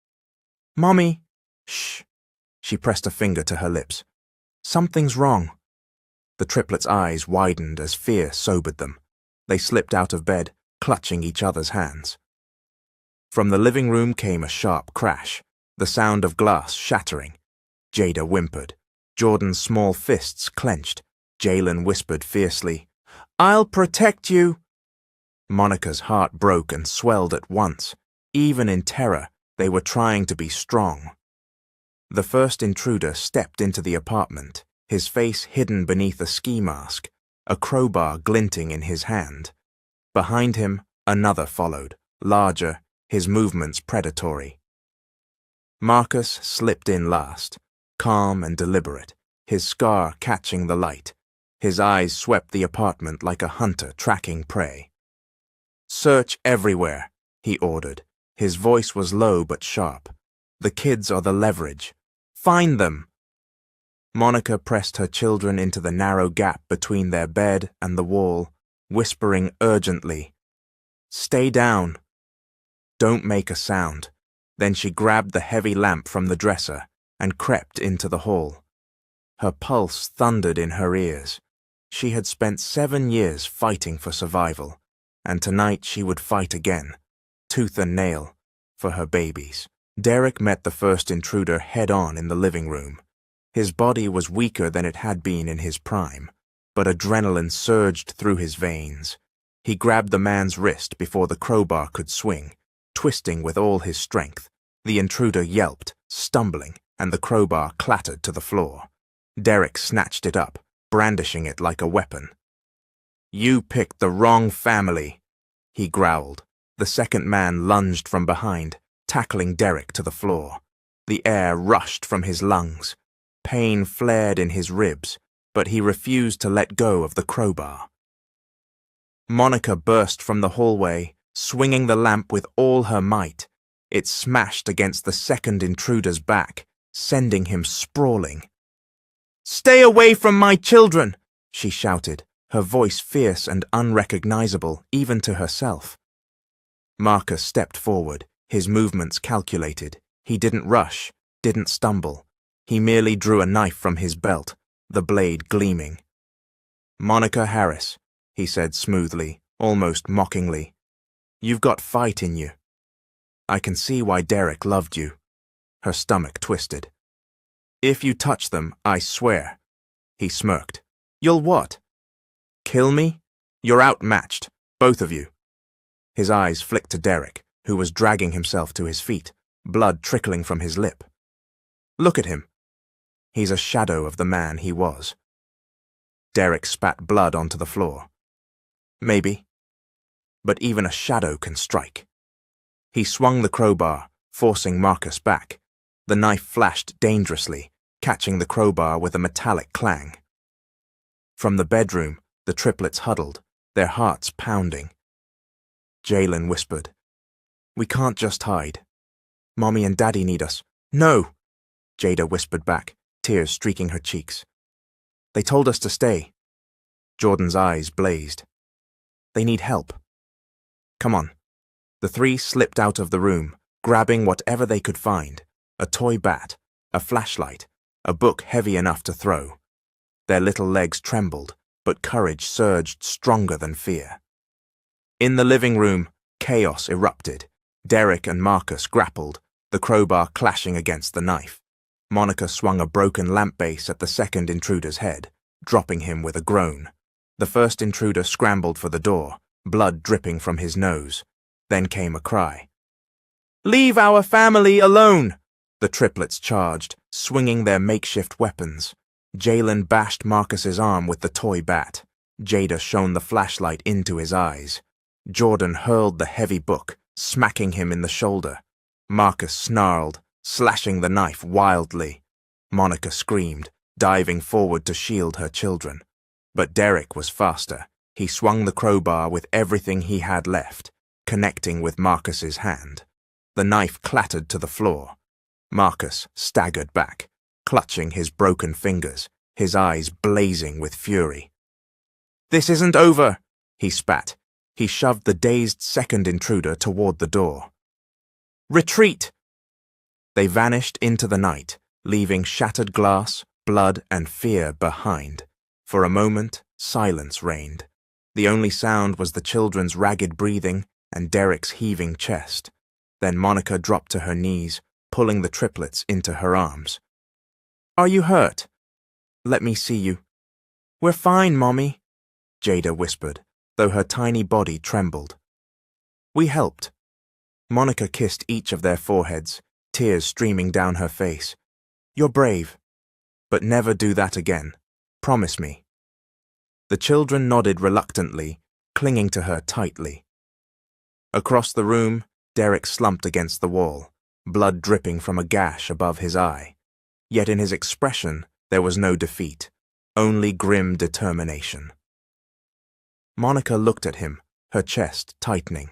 A: "Mommy!" "Shh!" She pressed a finger to her lips. "Something's wrong." The triplets' eyes widened as fear sobered them. They slipped out of bed, clutching each other's hands. From the living room came a sharp crash, the sound of glass shattering. Jada whimpered. Jordan's small fists clenched. Jalen whispered fiercely, "I'll protect you." Monica's heart broke and swelled at once. Even in terror, they were trying to be strong. The first intruder stepped into the apartment, his face hidden beneath a ski mask, a crowbar glinting in his hand. Behind him, another followed, larger, his movements predatory. Marcus slipped in last, calm and deliberate, his scar catching the light. His eyes swept the apartment like a hunter tracking prey. "Search everywhere," he ordered. His voice was low but sharp. "The kids are the leverage. Find them!" Monica pressed her children into the narrow gap between their bed and the wall, whispering urgently, "Stay down. Don't make a sound." Then she grabbed the heavy lamp from the dresser and crept into the hall. Her pulse thundered in her ears. She had spent 7 years fighting for survival, and tonight she would fight again, tooth and nail, for her babies. Derek met the first intruder head-on in the living room. His body was weaker than it had been in his prime, but adrenaline surged through his veins. He grabbed the man's wrist before the crowbar could swing, twisting with all his strength. The intruder yelped, stumbling, and the crowbar clattered to the floor. Derek snatched it up, brandishing it like a weapon. "You picked the wrong family," he growled. The second man lunged from behind, tackling Derek to the floor. The air rushed from his lungs. Pain flared in his ribs, but he refused to let go of the crowbar. Monica burst from the hallway, swinging the lamp with all her might. It smashed against the second intruder's back, sending him sprawling. "Stay away from my children!" she shouted, her voice fierce and unrecognizable even to herself. Marcus stepped forward, his movements calculated. He didn't rush, didn't stumble. He merely drew a knife from his belt, the blade gleaming. "Monica Harris," he said smoothly, almost mockingly, "you've got fight in you." I can see why Derek loved you. Her stomach twisted. If you touch them, I swear. He smirked. You'll what? Kill me? You're outmatched, both of you. His eyes flicked to Derek, who was dragging himself to his feet, blood trickling from his lip. Look at him. He's a shadow of the man he was. Derek spat blood onto the floor. Maybe. But even a shadow can strike. He swung the crowbar, forcing Marcus back. The knife flashed dangerously, catching the crowbar with a metallic clang. From the bedroom, the triplets huddled, their hearts pounding. Jalen whispered, We can't just hide. Mommy and Daddy need us. No! Jada whispered back, tears streaking her cheeks. They told us to stay. Jordan's eyes blazed. They need help. Come on. The three slipped out of the room, grabbing whatever they could find, a toy bat, a flashlight, a book heavy enough to throw. Their little legs trembled, but courage surged stronger than fear. In the living room, chaos erupted. Derek and Marcus grappled, the crowbar clashing against the knife. Monica swung a broken lamp base at the second intruder's head, dropping him with a groan. The first intruder scrambled for the door, blood dripping from his nose. Then came a cry. Leave our family alone! The triplets charged, swinging their makeshift weapons. Jalen bashed Marcus's arm with the toy bat. Jada shone the flashlight into his eyes. Jordan hurled the heavy book, smacking him in the shoulder. Marcus snarled, slashing the knife wildly. Monica screamed, diving forward to shield her children. But Derek was faster. He swung the crowbar with everything he had left, connecting with Marcus's hand. The knife clattered to the floor. Marcus staggered back, clutching his broken fingers, his eyes blazing with fury. This isn't over, he spat. He shoved the dazed second intruder toward the door. Retreat! They vanished into the night, leaving shattered glass, blood, and fear behind. For a moment, silence reigned. The only sound was the children's ragged breathing and Derek's heaving chest. Then Monica dropped to her knees, pulling the triplets into her arms. Are you hurt? Let me see you. We're fine, Mommy, Jada whispered, though her tiny body trembled. We helped. Monica kissed each of their foreheads, tears streaming down her face. You're brave. But never do that again. Promise me. The children nodded reluctantly, clinging to her tightly. Across the room, Derek slumped against the wall, blood dripping from a gash above his eye. Yet in his expression, there was no defeat, only grim determination. Monica looked at him, her chest tightening.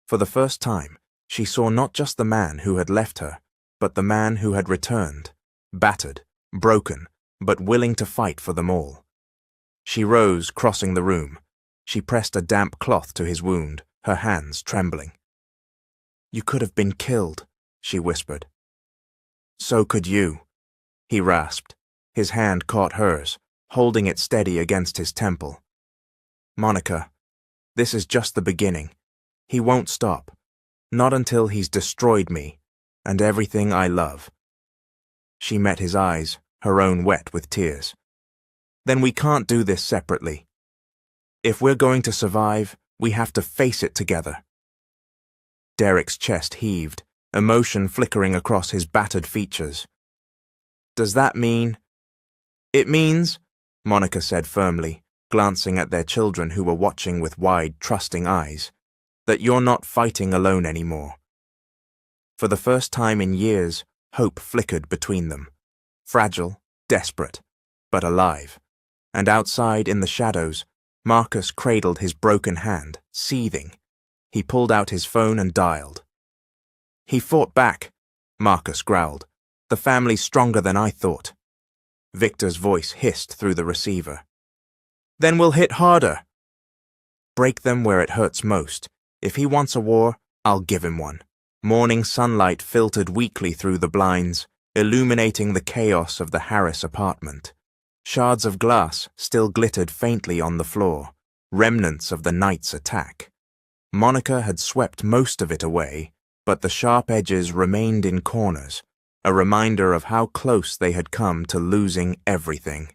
A: For the first time, she saw not just the man who had left her, but the man who had returned, battered, broken, but willing to fight for them all. She rose, crossing the room. She pressed a damp cloth to his wound, her hands trembling. You could have been killed, she whispered. So could you, he rasped. His hand caught hers, holding it steady against his temple. Monica, this is just the beginning. He won't stop. Not until he's destroyed me, and everything I love. She met his eyes, her own wet with tears. Then we can't do this separately. If we're going to survive, we have to face it together. Derek's chest heaved, emotion flickering across his battered features. Does that mean? It means, Monica said firmly, glancing at their children who were watching with wide, trusting eyes, that you're not fighting alone anymore. For the first time in years, hope flickered between them. Fragile, desperate, but alive. And outside in the shadows, Marcus cradled his broken hand, seething. He pulled out his phone and dialed. He fought back, Marcus growled. The family's stronger than I thought. Victor's voice hissed through the receiver. Then we'll hit harder. Break them where it hurts most. If he wants a war, I'll give him one. Morning sunlight filtered weakly through the blinds, illuminating the chaos of the Harris apartment. Shards of glass still glittered faintly on the floor, remnants of the night's attack. Monica had swept most of it away, but the sharp edges remained in corners, a reminder of how close they had come to losing everything.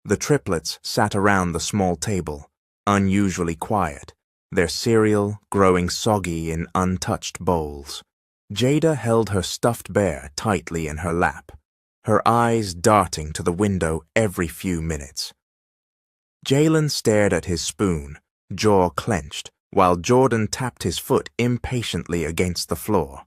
A: The triplets sat around the small table, unusually quiet, their cereal growing soggy in untouched bowls. Jada held her stuffed bear tightly in her lap, her eyes darting to the window every few minutes. Jalen stared at his spoon, jaw clenched, while Jordan tapped his foot impatiently against the floor.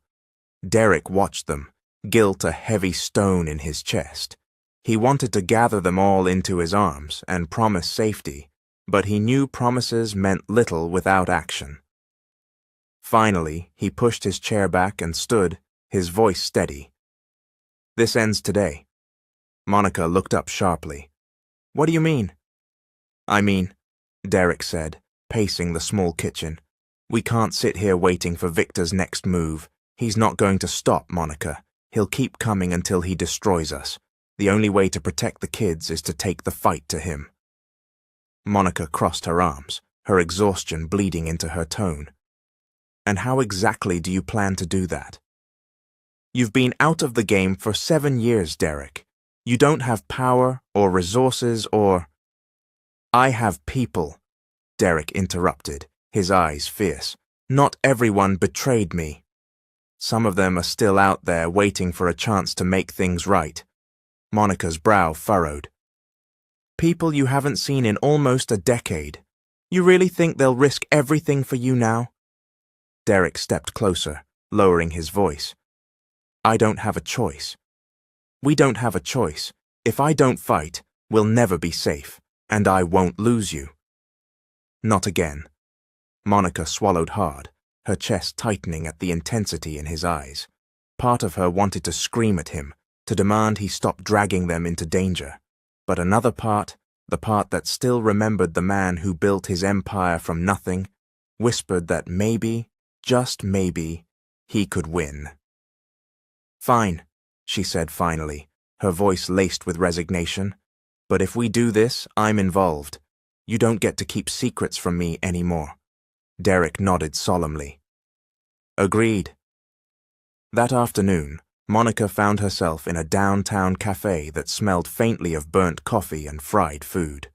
A: Derek watched them, guilt a heavy stone in his chest. He wanted to gather them all into his arms and promise safety, but he knew promises meant little without action. Finally, he pushed his chair back and stood, his voice steady. "This ends today." Monica looked up sharply. "What do you mean?" "I mean," Derek said, pacing the small kitchen, "we can't sit here waiting for Victor's next move. He's not going to stop, Monica. He'll keep coming until he destroys us. The only way to protect the kids is to take the fight to him." Monica crossed her arms, her exhaustion bleeding into her tone. "And how exactly do you plan to do that?" "You've been out of the game for 7 years, Derek. You don't have power or resources or—" "I have people," Derek interrupted, his eyes fierce. "Not everyone betrayed me. Some of them are still out there waiting for a chance to make things right." Monica's brow furrowed. "People you haven't seen in almost a decade. You really think they'll risk everything for you now?" Derek stepped closer, lowering his voice. "I don't have a choice. We don't have a choice. If I don't fight, we'll never be safe, and I won't lose you." "Not again." Monica swallowed hard, her chest tightening at the intensity in his eyes. Part of her wanted to scream at him, to demand he stop dragging them into danger. But another part, the part that still remembered the man who built his empire from nothing, whispered that maybe, just maybe, he could win. "Fine," she said finally, her voice laced with resignation. "But if we do this, I'm involved. You don't get to keep secrets from me anymore." Derek nodded solemnly. "Agreed." That afternoon, Monica found herself in a downtown cafe that smelled faintly of burnt coffee and fried food.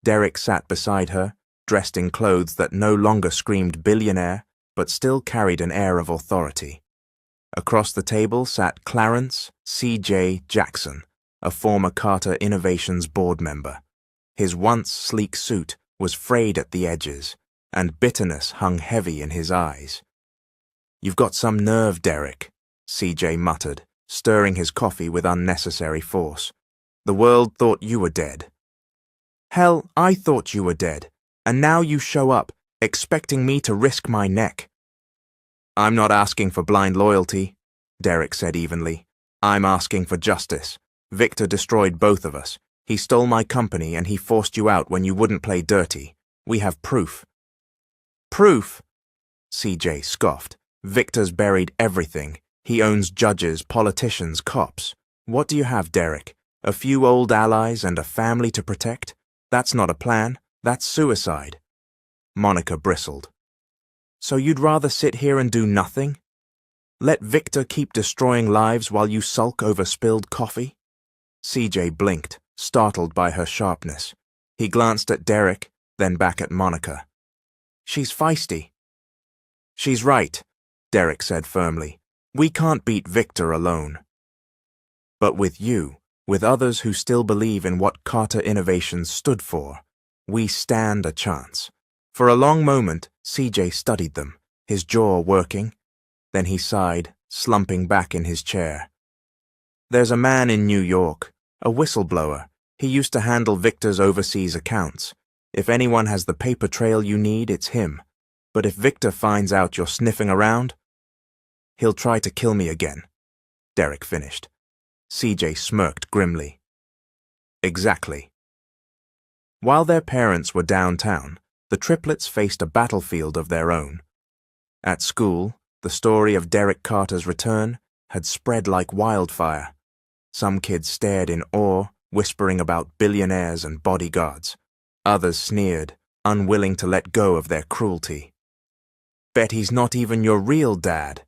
A: Derek sat beside her, dressed in clothes that no longer screamed billionaire, but still carried an air of authority. Across the table sat Clarence C.J. Jackson, a former Carter Innovations board member. His once sleek suit was frayed at the edges, and bitterness hung heavy in his eyes. "You've got some nerve, Derek," C.J. muttered, stirring his coffee with unnecessary force. "The world thought you were dead." "Hell, I thought you were dead, and now you show up, expecting me to risk my neck." "I'm not asking for blind loyalty," Derek said evenly. "I'm asking for justice. Victor destroyed both of us. He stole my company and he forced you out when you wouldn't play dirty. We have proof." "Proof?" C.J. scoffed. "Victor's buried everything. He owns judges, politicians, cops. What do you have, Derek? A few old allies and a family to protect? That's not a plan. That's suicide." Monica bristled. "So you'd rather sit here and do nothing? Let Victor keep destroying lives while you sulk over spilled coffee?" C.J. blinked, startled by her sharpness. He glanced at Derek, then back at Monica. "She's feisty." "She's right," Derek said firmly. "We can't beat Victor alone. But with you, with others who still believe in what Carter Innovations stood for, we stand a chance." For a long moment, C.J. studied them, his jaw working. Then he sighed, slumping back in his chair. "There's a man in New York, a whistleblower. He used to handle Victor's overseas accounts. If anyone has the paper trail you need, it's him. But if Victor finds out you're sniffing around, he'll try to kill me again," Derek finished. C.J. smirked grimly. "Exactly." While their parents were downtown, the triplets faced a battlefield of their own. At school, the story of Derek Carter's return had spread like wildfire. Some kids stared in awe, whispering about billionaires and bodyguards. Others sneered, unwilling to let go of their cruelty. Bet he's not even your real dad,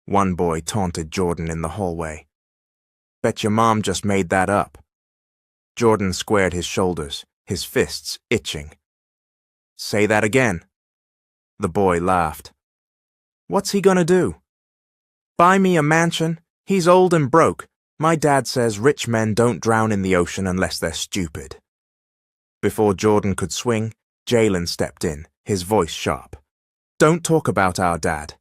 A: one boy taunted Jordan in the hallway. Bet your mom just made that up. Jordan squared his shoulders, his fists itching. Say that again. The boy laughed. What's he gonna do? Buy me a mansion? He's old and broke. My dad says rich men don't drown in the ocean unless they're stupid. Before Jordan could swing, Jalen stepped in, his voice sharp. Don't talk about our dad.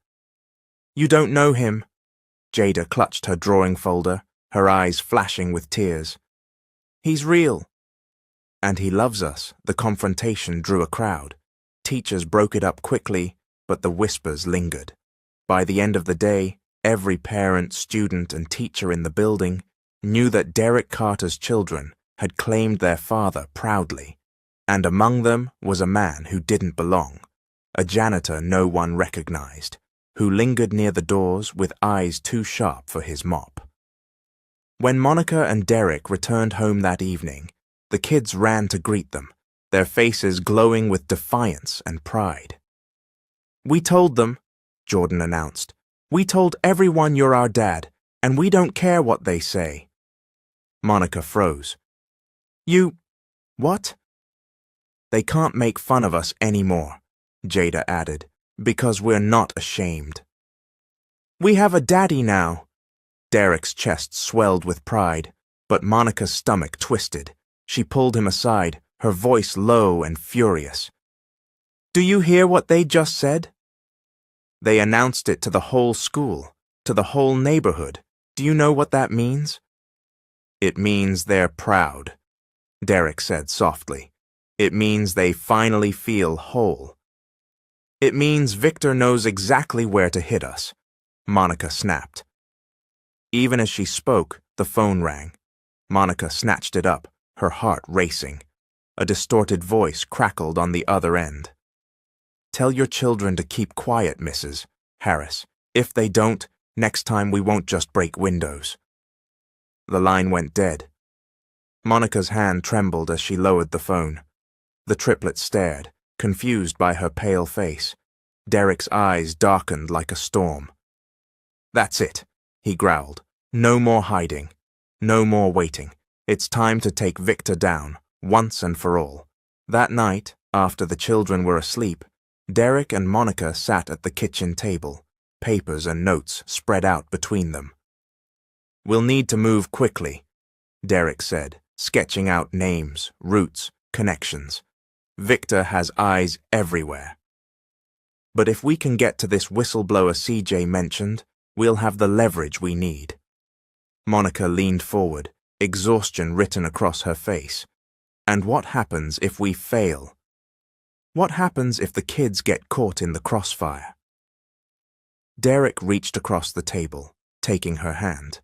A: You don't know him. Jada clutched her drawing folder, her eyes flashing with tears. He's real. And he loves us. The confrontation drew a crowd. Teachers broke it up quickly, but the whispers lingered. By the end of the day, every parent, student, and teacher in the building knew that Derek Carter's children had claimed their father proudly, and among them was a man who didn't belong, a janitor no one recognized, who lingered near the doors with eyes too sharp for his mop. When Monica and Derek returned home that evening, the kids ran to greet them, their faces glowing with defiance and pride. We told them, Jordan announced. We told everyone you're our dad, and we don't care what they say. Monica froze. You... what? They can't make fun of us anymore, Jada added, because we're not ashamed. We have a daddy now. Derek's chest swelled with pride, but Monica's stomach twisted. She pulled him aside, her voice low and furious. Do you hear what they just said? They announced it to the whole school, to the whole neighborhood. Do you know what that means? It means they're proud, Derek said softly. It means they finally feel whole. It means Victor knows exactly where to hit us, Monica snapped. Even as she spoke, the phone rang. Monica snatched it up, her heart racing. A distorted voice crackled on the other end. Tell your children to keep quiet, Mrs. Harris. If they don't, next time we won't just break windows. The line went dead. Monica's hand trembled as she lowered the phone. The triplets stared, confused by her pale face. Derek's eyes darkened like a storm. That's it, he growled. No more hiding. No more waiting. It's time to take Victor down, once and for all. That night, after the children were asleep, Derek and Monica sat at the kitchen table, papers and notes spread out between them. We'll need to move quickly, Derek said, sketching out names, routes, connections. Victor has eyes everywhere. But if we can get to this whistleblower CJ mentioned, we'll have the leverage we need. Monica leaned forward, exhaustion written across her face. And what happens if we fail? What happens if the kids get caught in the crossfire? Derek reached across the table, taking her hand.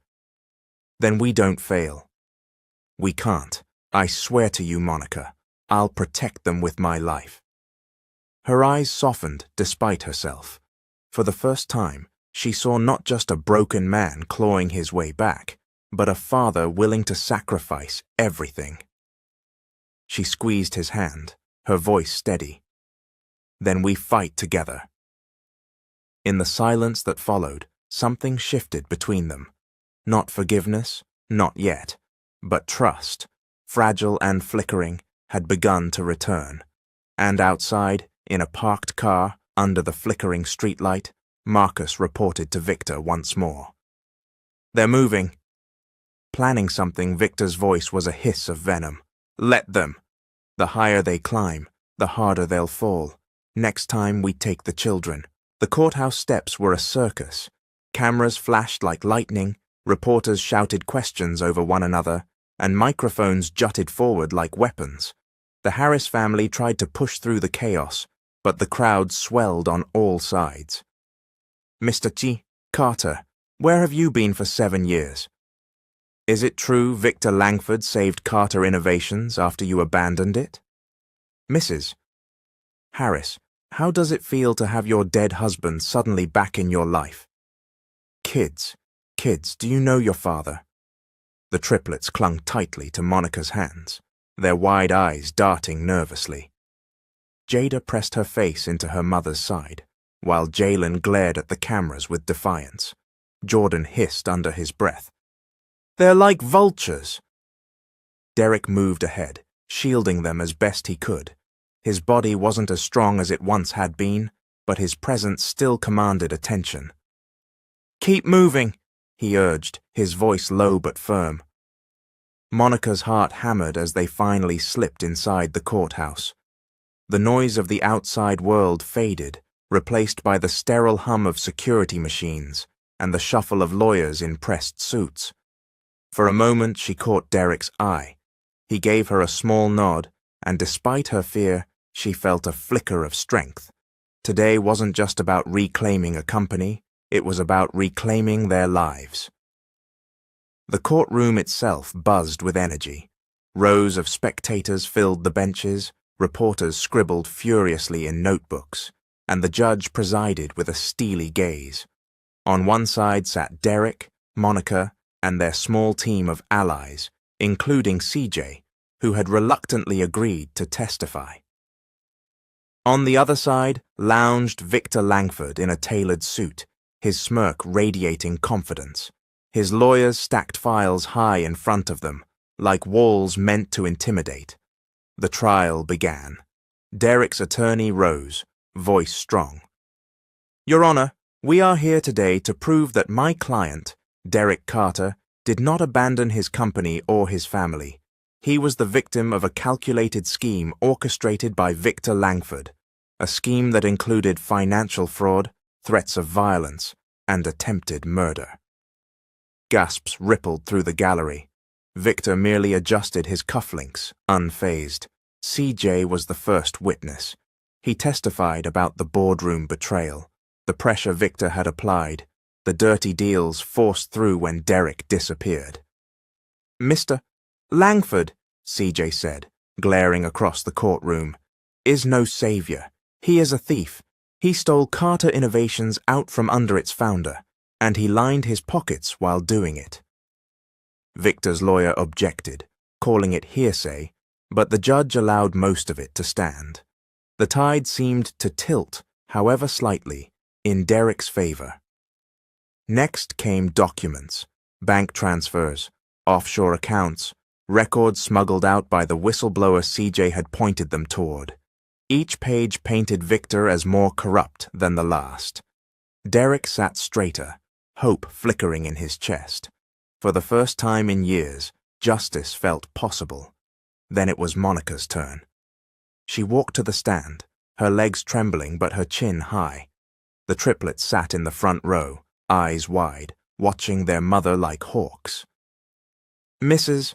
A: Then we don't fail. We can't. I swear to you, Monica, I'll protect them with my life. Her eyes softened despite herself. For the first time, she saw not just a broken man clawing his way back, but a father willing to sacrifice everything. She squeezed his hand, her voice steady. Then we fight together. In the silence that followed, something shifted between them. Not forgiveness, not yet, but trust, fragile and flickering, had begun to return. And outside, in a parked car, under the flickering streetlight, Marcus reported to Victor once more. They're moving. Planning something, Victor's voice was a hiss of venom. Let them. The higher they climb, the harder they'll fall. Next time we take the children. The courthouse steps were a circus. Cameras flashed like lightning, reporters shouted questions over one another, and microphones jutted forward like weapons. The Harris family tried to push through the chaos, but the crowd swelled on all sides. Mr. G. Carter, where have you been for 7 years? Is it true Victor Langford saved Carter Innovations after you abandoned it? Mrs. Harris, how does it feel to have your dead husband suddenly back in your life? Kids, do you know your father? The triplets clung tightly to Monica's hands, their wide eyes darting nervously. Jada pressed her face into her mother's side, while Jalen glared at the cameras with defiance. Jordan hissed under his breath. "They're like vultures." Derek moved ahead, shielding them as best he could. His body wasn't as strong as it once had been, but his presence still commanded attention. "Keep moving," he urged, his voice low but firm. Monica's heart hammered as they finally slipped inside the courthouse. The noise of the outside world faded, replaced by the sterile hum of security machines and the shuffle of lawyers in pressed suits. For a moment she caught Derek's eye. He gave her a small nod, and despite her fear, she felt a flicker of strength. Today wasn't just about reclaiming a company, it was about reclaiming their lives. The courtroom itself buzzed with energy. Rows of spectators filled the benches, reporters scribbled furiously in notebooks, and the judge presided with a steely gaze. On one side sat Derek, Monica, and their small team of allies, including CJ, who had reluctantly agreed to testify. On the other side lounged Victor Langford in a tailored suit, his smirk radiating confidence. His lawyers stacked files high in front of them, like walls meant to intimidate. The trial began. Derek's attorney rose, voice strong. "Your Honor, we are here today to prove that my client, Derek Carter, did not abandon his company or his family. He was the victim of a calculated scheme orchestrated by Victor Langford, a scheme that included financial fraud, threats of violence, and attempted murder." Gasps rippled through the gallery. Victor merely adjusted his cufflinks, unfazed. CJ was the first witness. He testified about the boardroom betrayal, the pressure Victor had applied, the dirty deals forced through when Derek disappeared. "Mr. Langford," CJ said, glaring across the courtroom, "is no savior. He is a thief. He stole Carter Innovations out from under its founder, and he lined his pockets while doing it." Victor's lawyer objected, calling it hearsay, but the judge allowed most of it to stand. The tide seemed to tilt, however slightly, in Derek's favor. Next came documents, bank transfers, offshore accounts, records smuggled out by the whistleblower CJ had pointed them toward. Each page painted Victor as more corrupt than the last. Derek sat straighter, hope flickering in his chest. For the first time in years, justice felt possible. Then it was Monica's turn. She walked to the stand, her legs trembling but her chin high. The triplets sat in the front row, eyes wide, watching their mother like hawks. "Mrs.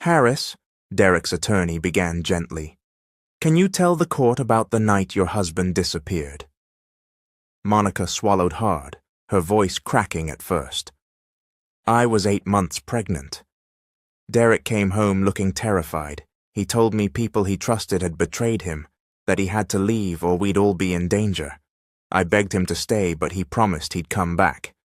A: Harris," Derek's attorney began gently, "can you tell the court about the night your husband disappeared?" Monica swallowed hard, her voice cracking at first. "I was 8 months pregnant. Derek came home looking terrified. He told me people he trusted had betrayed him, that he had to leave or we'd all be in danger. I begged him to stay, but he promised he'd come back."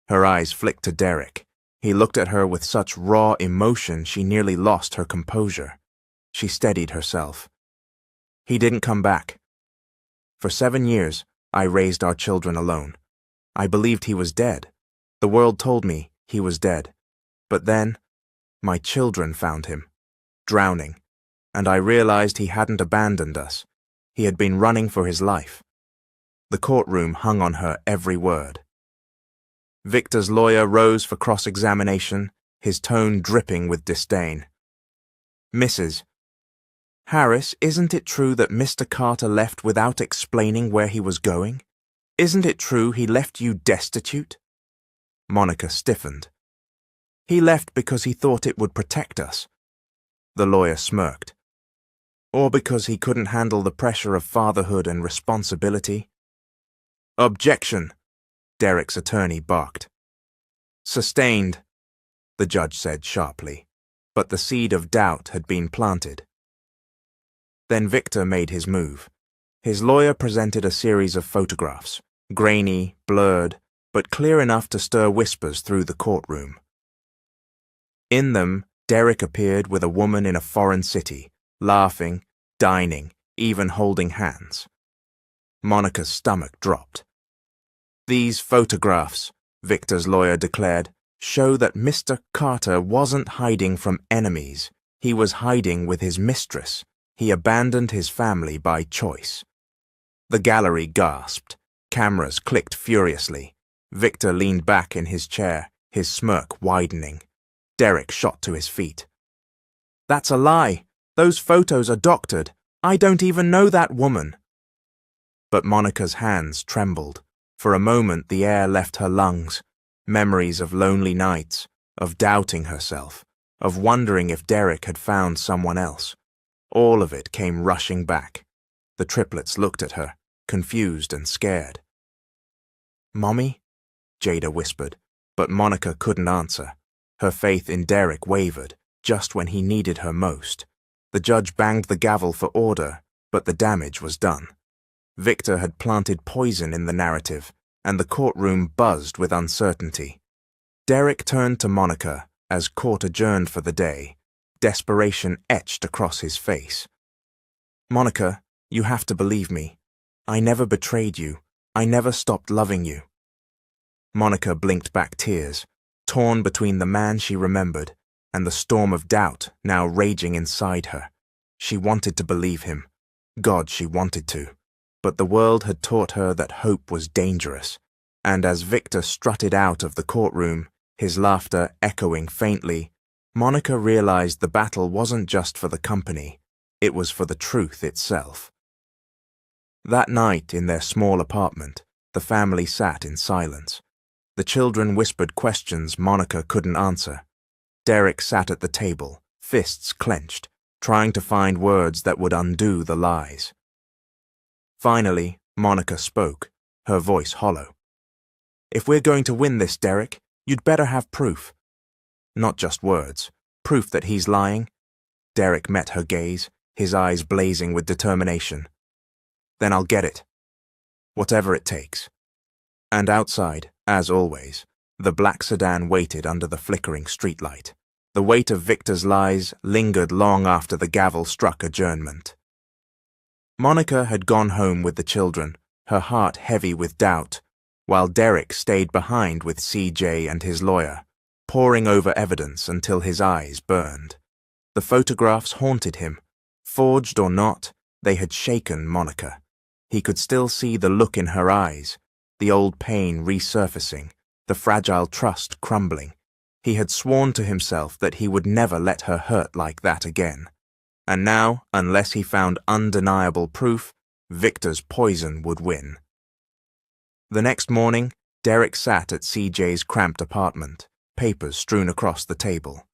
A: Her eyes flicked to Derek. He looked at her with such raw emotion she nearly lost her composure. She steadied herself. "He didn't come back. For 7 years, I raised our children alone. I believed he was dead. The world told me he was dead. But then, my children found him, drowning, and I realized he hadn't abandoned us. He had been running for his life." The courtroom hung on her every word. Victor's lawyer rose for cross-examination, his tone dripping with disdain. "Mrs. Harris, isn't it true that Mr. Carter left without explaining where he was going? Isn't it true he left you destitute?" Monica stiffened. "He left because he thought it would protect us." The lawyer smirked. "Or because he couldn't handle the pressure of fatherhood and responsibility." "Objection," Derek's attorney barked. "Sustained," the judge said sharply, but the seed of doubt had been planted. Then Victor made his move. His lawyer presented a series of photographs, grainy, blurred, but clear enough to stir whispers through the courtroom. In them, Derek appeared with a woman in a foreign city, laughing, dining, even holding hands. Monica's stomach dropped. "These photographs," Victor's lawyer declared, "show that Mr. Carter wasn't hiding from enemies. He was hiding with his mistress. He abandoned his family by choice." The gallery gasped. Cameras clicked furiously. Victor leaned back in his chair, his smirk widening. Derek shot to his feet. "That's a lie. Those photos are doctored. I don't even know that woman." But Monica's hands trembled. For a moment the air left her lungs. Memories of lonely nights, of doubting herself, of wondering if Derek had found someone else. All of it came rushing back. The triplets looked at her, confused and scared. "Mommy?" Jada whispered, but Monica couldn't answer. Her faith in Derek wavered, just when he needed her most. The judge banged the gavel for order, but the damage was done. Victor had planted poison in the narrative, and the courtroom buzzed with uncertainty. Derek turned to Monica as court adjourned for the day, desperation etched across his face. "Monica, you have to believe me. I never betrayed you. I never stopped loving you." Monica blinked back tears, torn between the man she remembered and the storm of doubt now raging inside her. She wanted to believe him. God, she wanted to. But the world had taught her that hope was dangerous, and as Victor strutted out of the courtroom, his laughter echoing faintly, Monica realized the battle wasn't just for the company, it was for the truth itself. That night in their small apartment, the family sat in silence. The children whispered questions Monica couldn't answer. Derek sat at the table, fists clenched, trying to find words that would undo the lies. Finally, Monica spoke, her voice hollow. "If we're going to win this, Derek, you'd better have proof. Not just words, proof that he's lying." Derek met her gaze, his eyes blazing with determination. "Then I'll get it. Whatever it takes." And outside, as always, the black sedan waited under the flickering streetlight. The weight of Victor's lies lingered long after the gavel struck adjournment. Monica had gone home with the children, her heart heavy with doubt, while Derek stayed behind with CJ and his lawyer, poring over evidence until his eyes burned. The photographs haunted him. Forged or not, they had shaken Monica. He could still see the look in her eyes, the old pain resurfacing, the fragile trust crumbling. He had sworn to himself that he would never let her hurt like that again. And now, unless he found undeniable proof, Victor's poison would win. The next morning, Derek sat at CJ's cramped apartment, papers strewn across the table.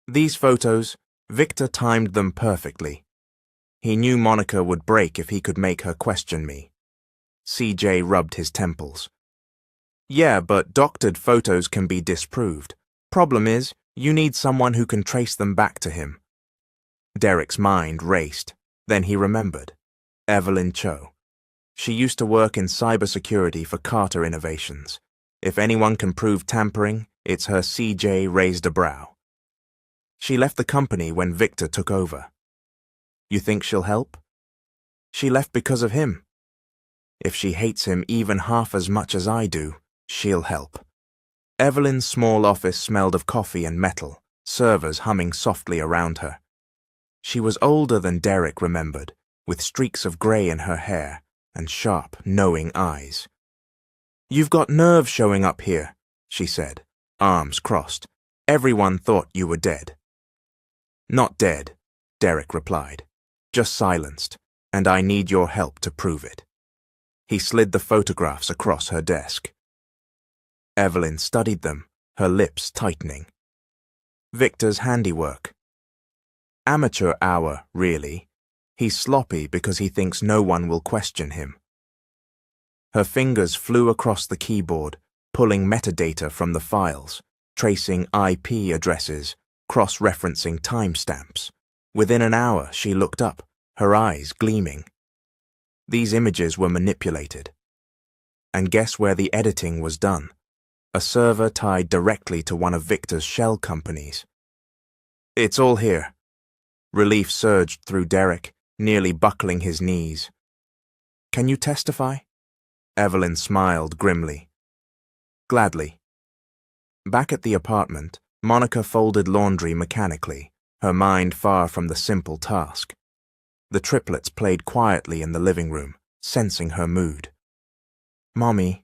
A: These photos, Victor timed them perfectly. He knew Monica would break if he could make her question me. CJ rubbed his temples. "Yeah, but doctored photos can be disproved. Problem is, you need someone who can trace them back to him." Derek's mind raced. Then he remembered. Evelyn Cho. She used to work in cybersecurity for Carter Innovations. If anyone can prove tampering, it's her. CJ raised a brow. She left the company when Victor took over. "You think she'll help?" "She left because of him. If she hates him even half as much as I do, she'll help." Evelyn's small office smelled of coffee and metal, servers humming softly around her. She was older than Derek remembered, with streaks of grey in her hair and sharp, knowing eyes. "You've got nerve showing up here," she said, arms crossed. "Everyone thought you were dead." "Not dead," Derek replied, "just silenced, and I need your help to prove it." He slid the photographs across her desk. Evelyn studied them, her lips tightening. "Victor's handiwork. Amateur hour, really. He's sloppy because he thinks no one will question him." Her fingers flew across the keyboard, pulling metadata from the files, tracing IP addresses, cross-referencing timestamps. Within an hour, she looked up, her eyes gleaming. These images were manipulated. And guess where the editing was done? A server tied directly to one of Victor's shell companies. "It's all here." Relief surged through Derek, nearly buckling his knees. Can you testify? Evelyn smiled grimly. Gladly. Back at the apartment, Monica folded laundry mechanically, her mind far from the simple task. The triplets played quietly in the living room, sensing her mood. Mommy,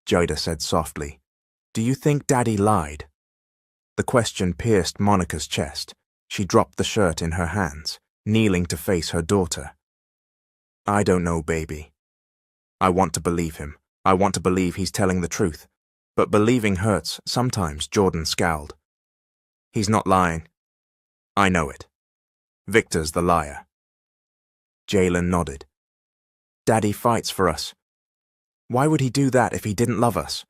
A: Jada said softly, do you think Daddy lied? The question pierced Monica's chest. She dropped the shirt in her hands, kneeling to face her daughter. I don't know, baby. I want to believe him. I want to believe he's telling the truth. But believing hurts sometimes, Jordan scowled. He's not lying. I know it. Victor's the liar. Jalen nodded. Daddy fights for us. Why would he do that if he didn't love us?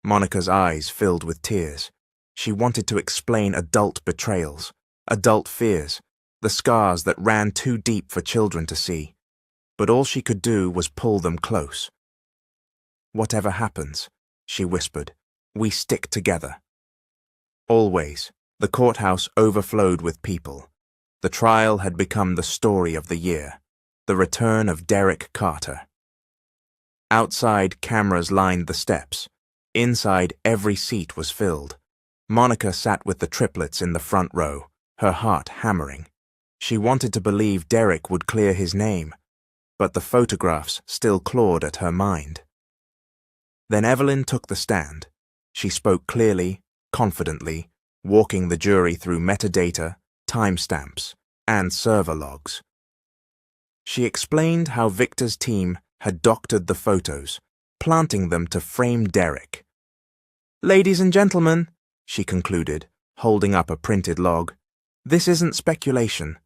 A: Monica's eyes filled with tears. She wanted to explain adult betrayals, adult fears, the scars that ran too deep for children to see. But all she could do was pull them close. Whatever happens, she whispered, we stick together. Always, the courthouse overflowed with people. The trial had become the story of the year, the return of Derek Carter. Outside, cameras lined the steps. Inside, every seat was filled. Monica sat with the triplets in the front row, her heart hammering. She wanted to believe Derek would clear his name, but the photographs still clawed at her mind. Then Evelyn took the stand. She spoke clearly, confidently, walking the jury through metadata, timestamps, and server logs. She explained how Victor's team had doctored the photos, planting them to frame Derek. Ladies and gentlemen, she concluded, holding up a printed log, this isn't speculation.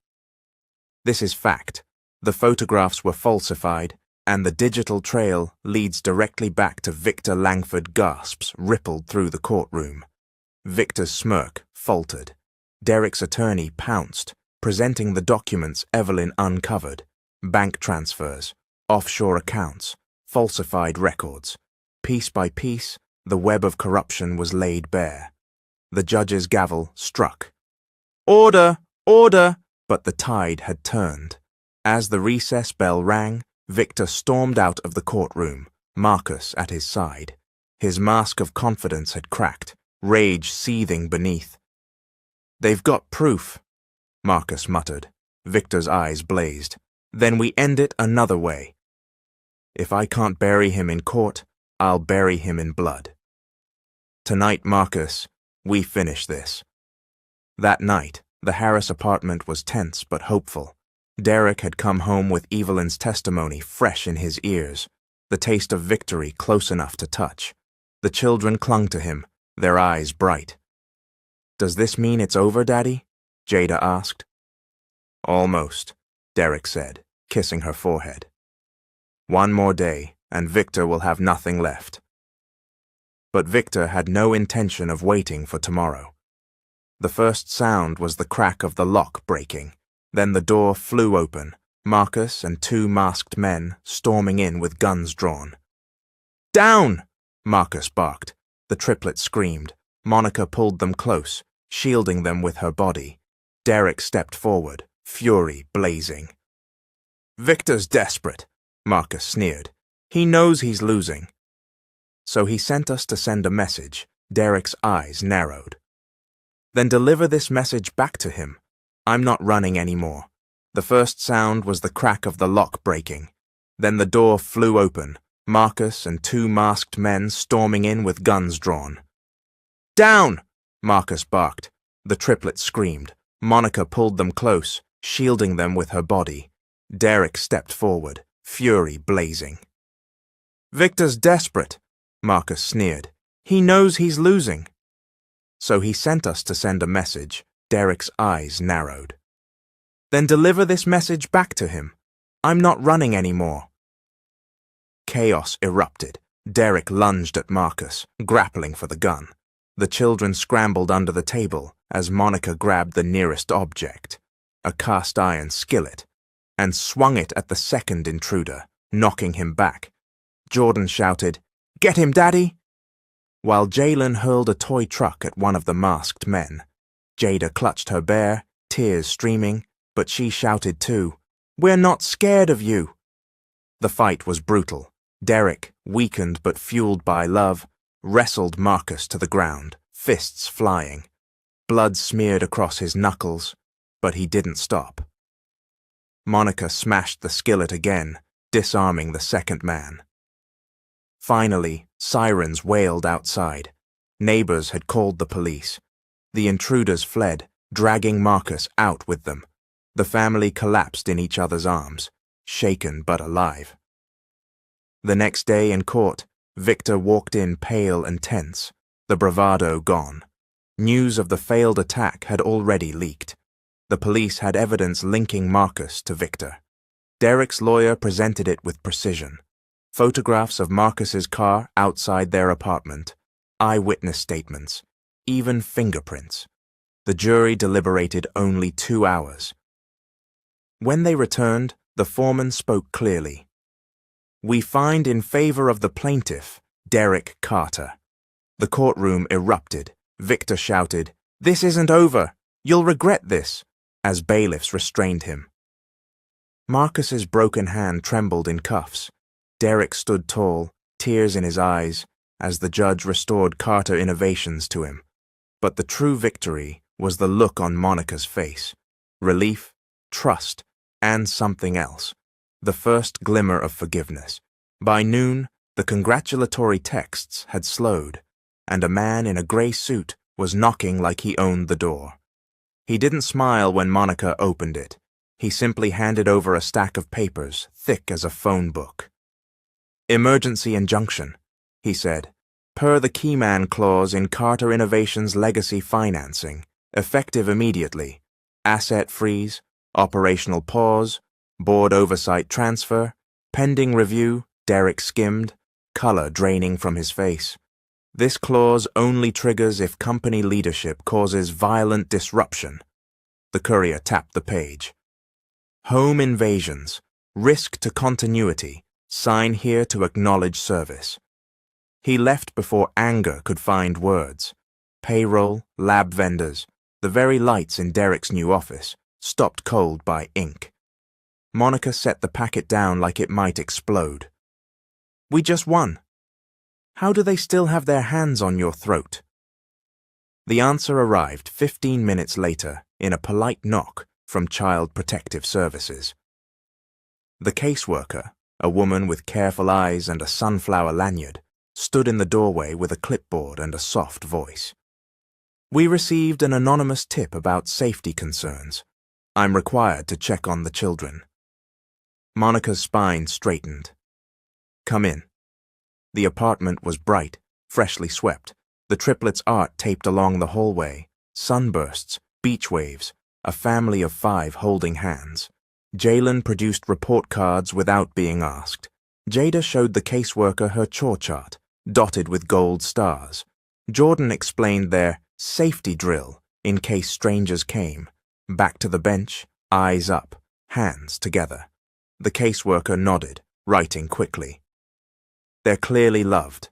A: This is fact. The photographs were falsified, and the digital trail leads directly back to Victor Langford. Gasps rippled through the courtroom. Victor's smirk faltered. Derek's attorney pounced, presenting the documents Evelyn uncovered. Bank transfers, offshore accounts, falsified records. Piece by piece, the web of corruption was laid bare. The judge's gavel struck. Order! Order! But the tide had turned. As the recess bell rang, Victor stormed out of the courtroom, Marcus at his side. His mask of confidence had cracked, rage seething beneath. They've got proof, Marcus muttered. Victor's eyes blazed. Then we end it another way. If I can't bury him in court, I'll bury him in blood. Tonight, Marcus, we finish this. That night, the Harris apartment was tense but hopeful. Derek had come home with Evelyn's testimony fresh in his ears, the taste of victory close enough to touch. The children clung to him, their eyes bright. Does this mean it's over, Daddy? Jada asked. Almost, Derek said, kissing her forehead. One more day, and Victor will have nothing left. But Victor had no intention of waiting for tomorrow. The first sound was the crack of the lock breaking. Then the door flew open, Marcus and two masked men storming in with guns drawn. Down! Marcus barked. The triplets screamed. Monica pulled them close, shielding them with her body. Derek stepped forward, fury blazing. Victor's desperate, Marcus sneered. He knows he's losing. So he sent us to send a message. Derek's eyes narrowed. Then deliver this message back to him. I'm not running anymore. The first sound was the crack of the lock breaking. Then the door flew open, Marcus and two masked men storming in with guns drawn. Down! Marcus barked. The triplets screamed. Monica pulled them close, shielding them with her body. Derek stepped forward, fury blazing. Victor's desperate, Marcus sneered. He knows he's losing. So he sent us to send a message. Derek's eyes narrowed. Then deliver this message back to him. I'm not running anymore. Chaos erupted. Derek lunged at Marcus, grappling for the gun. The children scrambled under the table as Monica grabbed the nearest object, a cast-iron skillet, and swung it at the second intruder, knocking him back. Jordan shouted, "Get him, Daddy!" While Jalen hurled a toy truck at one of the masked men. Jada clutched her bear, tears streaming, but she shouted too, "We're not scared of you!" The fight was brutal. Derek, weakened but fueled by love, wrestled Marcus to the ground, fists flying. Blood smeared across his knuckles, but he didn't stop. Monica smashed the skillet again, disarming the second man. Finally, sirens wailed outside. Neighbors had called the police. The intruders fled, dragging Marcus out with them. The family collapsed in each other's arms, shaken but alive. The next day in court, Victor walked in pale and tense, the bravado gone. News of the failed attack had already leaked. The police had evidence linking Marcus to Victor. Derek's lawyer presented it with precision. Photographs of Marcus's car outside their apartment, eyewitness statements, even fingerprints. The jury deliberated only 2 hours. When they returned, the foreman spoke clearly. "We find in favor of the plaintiff, Derek Carter." The courtroom erupted. Victor shouted, "This isn't over! You'll regret this!" as bailiffs restrained him. Marcus's broken hand trembled in cuffs. Derek stood tall, tears in his eyes, as the judge restored Carter Innovations to him. But the true victory was the look on Monica's face. Relief, trust, and something else. The first glimmer of forgiveness. By noon, the congratulatory texts had slowed, and a man in a grey suit was knocking like he owned the door. He didn't smile when Monica opened it. He simply handed over a stack of papers, thick as a phone book. "Emergency injunction," he said, "per the keyman clause in Carter Innovations legacy financing, effective immediately. Asset freeze, operational pause, board oversight transfer, pending review." Derek skimmed, color draining from his face. "This clause only triggers if company leadership causes violent disruption." The courier tapped the page. "Home invasions, risk to continuity, sign here to acknowledge service." He left before anger could find words. Payroll, lab vendors, the very lights in Derek's new office, stopped cold by ink. Monica set the packet down like it might explode. "We just won. How do they still have their hands on your throat?" The answer arrived 15 minutes later in a polite knock from Child Protective Services. The caseworker, a woman with careful eyes and a sunflower lanyard, stood in the doorway with a clipboard and a soft voice. "We received an anonymous tip about safety concerns. I'm required to check on the children." Monica's spine straightened. "Come in." The apartment was bright, freshly swept, the triplets' art taped along the hallway, sunbursts, beach waves, a family of 5 holding hands. Jalen produced report cards without being asked. Jada showed the caseworker her chore chart, dotted with gold stars. Jordan explained their safety drill in case strangers came. Back to the bench, eyes up, hands together. The caseworker nodded, writing quickly. "They're clearly loved."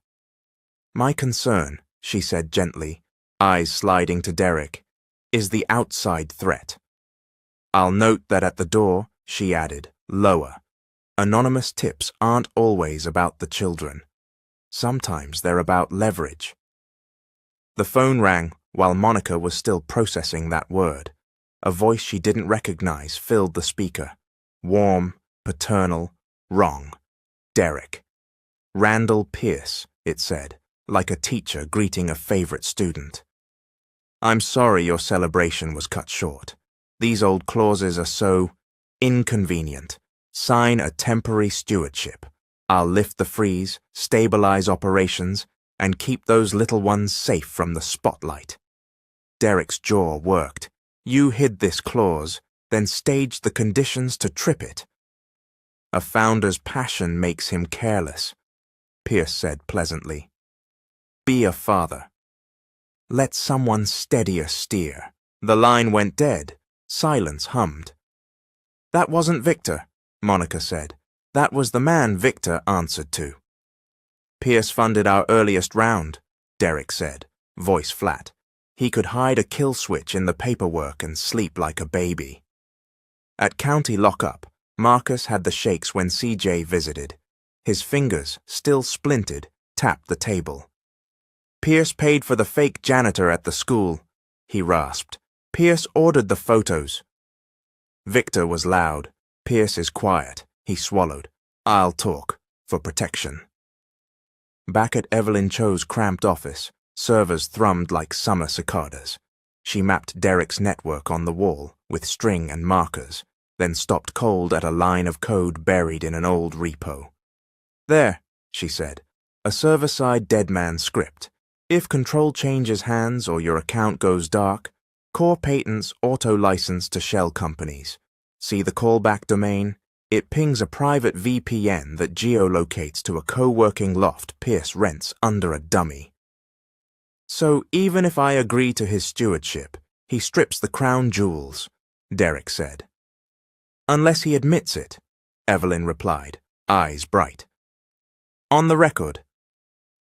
A: "My concern," she said gently, eyes sliding to Derek, "is the outside threat." "I'll note that at the door," she added, lower. "Anonymous tips aren't always about the children. Sometimes they're about leverage." The phone rang while Monica was still processing that word. A voice she didn't recognize filled the speaker. Warm, paternal, wrong. Derek. "Randall Pierce," it said, like a teacher greeting a favorite student. "I'm sorry your celebration was cut short. These old clauses are so inconvenient. Sign a temporary stewardship. I'll lift the freeze, stabilize operations, and keep those little ones safe from the spotlight." Derek's jaw worked. "You hid this clause, then staged the conditions to trip it." "A founder's passion makes him careless," Pierce said pleasantly. "Be a father. Let someone steadier steer." The line went dead. Silence hummed. "That wasn't Victor," Monica said. "That was the man Victor answered to." "Pierce funded our earliest round," Derek said, voice flat. "He could hide a kill switch in the paperwork and sleep like a baby." At county lockup, Marcus had the shakes when CJ visited. His fingers, still splintered, tapped the table. Pierce paid for the fake janitor at the school, he rasped. Pierce ordered the photos. Victor was loud. Pierce is quiet, he swallowed. I'll talk, for protection. Back at Evelyn Cho's cramped office, servers thrummed like summer cicadas. She mapped Derek's network on the wall with string and markers, then stopped cold at a line of code buried in an old repo. There, she said, a server-side deadman script. If control changes hands or your account goes dark, core patents auto-license to shell companies. See the callback domain? It pings a private VPN that geolocates to a co-working loft Pierce rents under a dummy. So even if I agree to his stewardship, he strips the crown jewels, Derek said. Unless he admits it, Evelyn replied, eyes bright. On the record.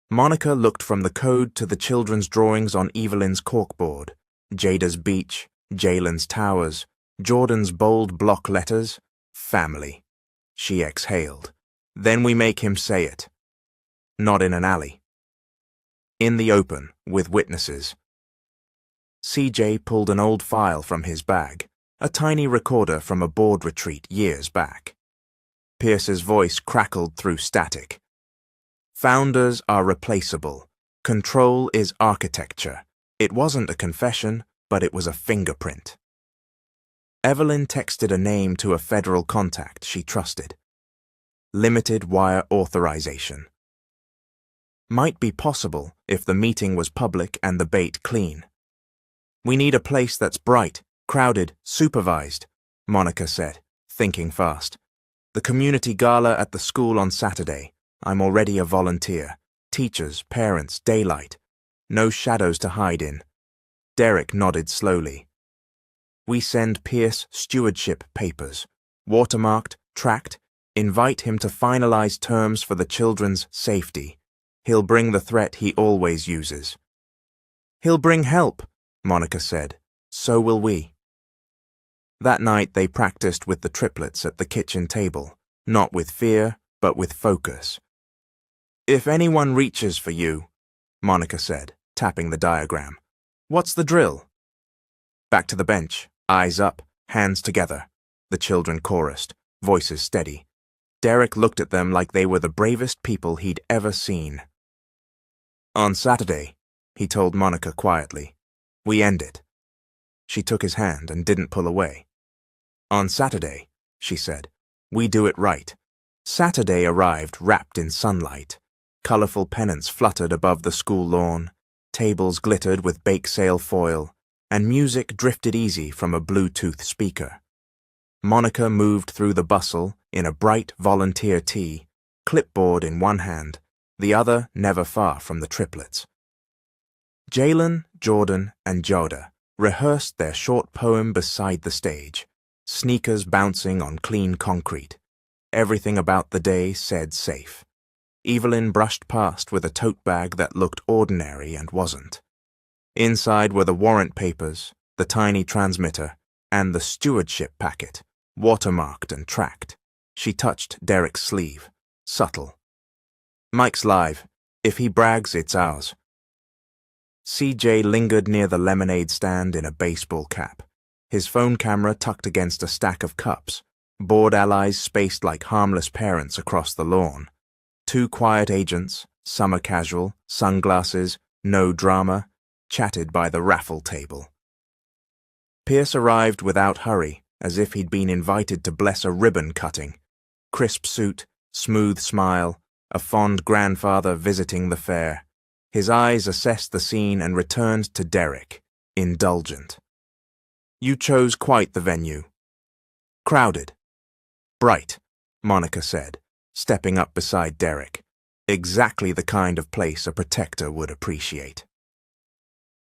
A: Monica looked from the code to the children's drawings on Evelyn's corkboard, Jada's beach, Jalen's towers, Jordan's bold block letters, family. She exhaled. Then we make him say it. Not in an alley. In the open, with witnesses. CJ pulled an old file from his bag, a tiny recorder from a board retreat years back. Pierce's voice crackled through static. Founders are replaceable. Control is architecture. It wasn't a confession, but it was a fingerprint. Evelyn texted a name to a federal contact she trusted. Limited wire authorization. Might be possible if the meeting was public and the bait clean. We need a place that's bright, crowded, supervised, Monica said, thinking fast. The community gala at the school on Saturday. I'm already a volunteer. Teachers, parents, daylight. No shadows to hide in. Derek nodded slowly. We send Pierce stewardship papers. Watermarked, tracked. Invite him to finalize terms for the children's safety. He'll bring the threat he always uses. He'll bring help, Monica said. So will we. That night they practiced with the triplets at the kitchen table, not with fear, but with focus. If anyone reaches for you, Monica said, tapping the diagram, what's the drill? Back to the bench, eyes up, hands together, the children chorused, voices steady. Derek looked at them like they were the bravest people he'd ever seen. On Saturday, he told Monica quietly, we end it. She took his hand and didn't pull away. On Saturday, she said, we do it right. Saturday arrived wrapped in sunlight. Colorful pennants fluttered above the school lawn, tables glittered with bake sale foil, and music drifted easy from a Bluetooth speaker. Monica moved through the bustle in a bright volunteer tee, clipboard in one hand, the other never far from the triplets. Jalen, Jordan, and Joda rehearsed their short poem beside the stage, sneakers bouncing on clean concrete. Everything about the day said safe. Evelyn brushed past with a tote bag that looked ordinary and wasn't. Inside were the warrant papers, the tiny transmitter, and the stewardship packet, watermarked and tracked. She touched Derek's sleeve, subtle. Mike's live. If he brags, it's ours. CJ lingered near the lemonade stand in a baseball cap, his phone camera tucked against a stack of cups, bored allies spaced like harmless parents across the lawn. 2 quiet agents, summer casual, sunglasses, no drama, chatted by the raffle table. Pierce arrived without hurry, as if he'd been invited to bless a ribbon cutting. Crisp suit, smooth smile, a fond grandfather visiting the fair. His eyes assessed the scene and returned to Derek, indulgent. You chose quite the venue. Crowded. Bright, Monica said, stepping up beside Derek. Exactly the kind of place a protector would appreciate.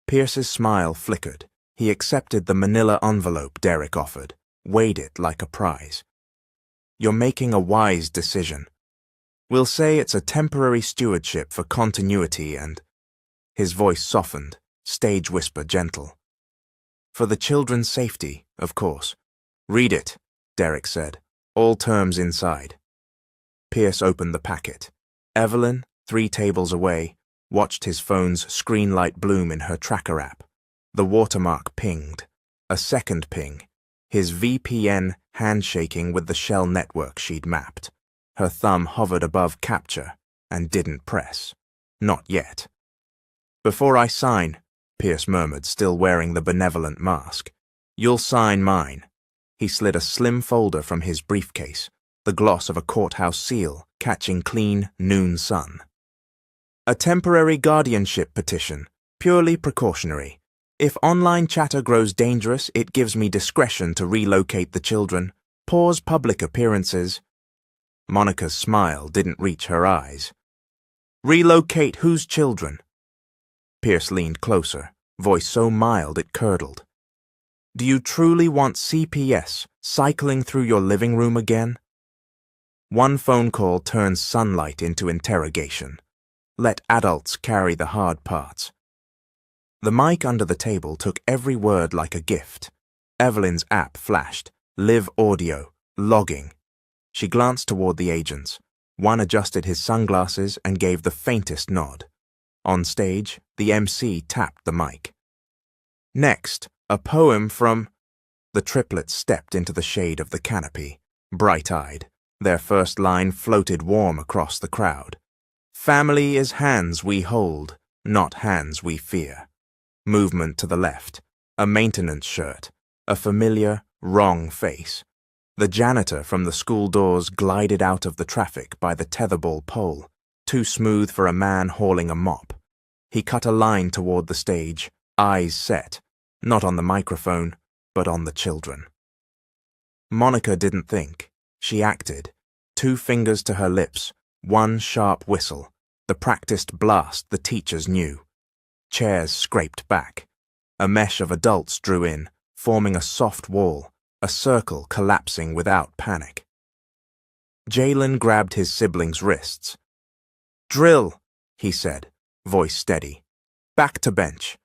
A: Pierce's smile flickered. He accepted the manila envelope Derek offered, weighed it like a prize. You're making a wise decision. We'll say it's a temporary stewardship for continuity and... His voice softened, stage whisper gentle. For the children's safety, of course. Read it, Derek said. All terms inside. Pierce opened the packet. Evelyn, 3 tables away, watched his phone's screen light bloom in her tracker app. The watermark pinged. A second ping. His VPN handshaking with the shell network she'd mapped. Her thumb hovered above capture and didn't press. Not yet. "Before I sign," Pierce murmured, still wearing the benevolent mask, "you'll sign mine." He slid a slim folder from his briefcase, the gloss of a courthouse seal catching clean noon sun. "A temporary guardianship petition, purely precautionary. If online chatter grows dangerous, it gives me discretion to relocate the children, pause public appearances." Monica's smile didn't reach her eyes. "Relocate whose children?" Pierce leaned closer, voice so mild it curdled. "Do you truly want CPS cycling through your living room again?" One phone call turns sunlight into interrogation. Let adults carry the hard parts. The mic under the table took every word like a gift. Evelyn's app flashed. Live audio. Logging. She glanced toward the agents. One adjusted his sunglasses and gave the faintest nod. On stage, the MC tapped the mic. "Next, a poem from—" The triplets stepped into the shade of the canopy, bright-eyed. Their first line floated warm across the crowd. "Family is hands we hold, not hands we fear." Movement to the left. A maintenance shirt. A familiar, wrong face. The janitor from the school doors glided out of the traffic by the tetherball pole, too smooth for a man hauling a mop. He cut a line toward the stage, eyes set, not on the microphone, but on the children. Monica didn't think. She acted. 2 fingers to her lips, 1 sharp whistle, the practiced blast the teachers knew. Chairs scraped back. A mesh of adults drew in, forming a soft wall, a circle collapsing without panic. Jalen grabbed his sibling's wrists. "Drill," he said, voice steady. "Back to bench."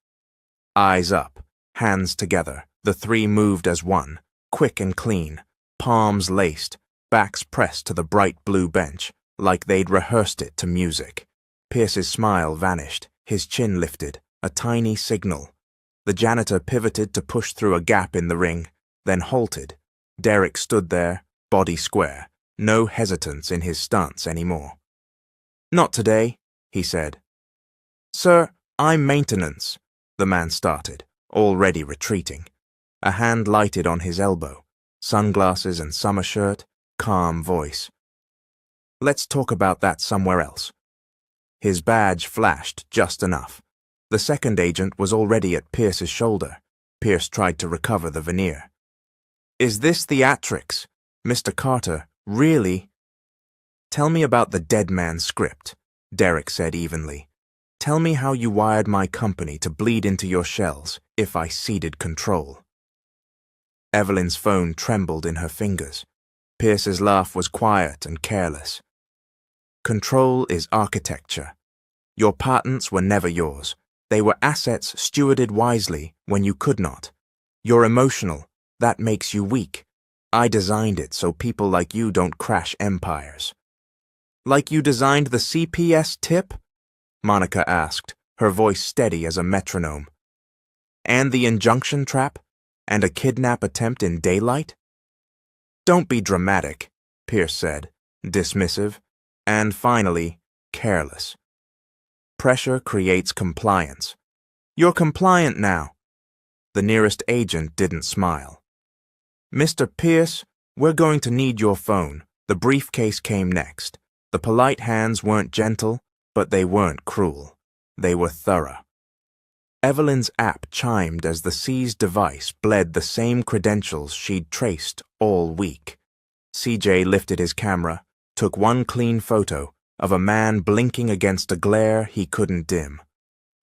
A: Eyes up, hands together, the 3 moved as one, quick and clean, palms laced, backs pressed to the bright blue bench, like they'd rehearsed it to music. Pierce's smile vanished, his chin lifted, a tiny signal. The janitor pivoted to push through a gap in the ring, then halted. Derek stood there, body square, no hesitance in his stance anymore. "Not today," he said. "Sir, I'm maintenance," the man started, already retreating. A hand lighted on his elbow, sunglasses and summer shirt, calm voice. "Let's talk about that somewhere else." His badge flashed just enough. The second agent was already at Pierce's shoulder. Pierce tried to recover the veneer. "Is this theatrics? Mr. Carter, really?" "Tell me about the dead man script," Derek said evenly. "Tell me how you wired my company to bleed into your shells if I ceded control." Evelyn's phone trembled in her fingers. Pierce's laugh was quiet and careless. "Control is architecture. Your patents were never yours. They were assets stewarded wisely when you could not. You're emotional. That makes you weak. I designed it so people like you don't crash empires." "Like you designed the CPS tip?" Monica asked, her voice steady as a metronome. "And the injunction trap? And a kidnap attempt in daylight?" "Don't be dramatic," Pierce said, dismissive, and finally, careless. "Pressure creates compliance. You're compliant now." The nearest agent didn't smile. "Mr. Pierce, we're going to need your phone." The briefcase came next. The polite hands weren't gentle, but they weren't cruel. They were thorough. Evelyn's app chimed as the seized device bled the same credentials she'd traced all week. CJ lifted his camera, took one clean photo of a man blinking against a glare he couldn't dim.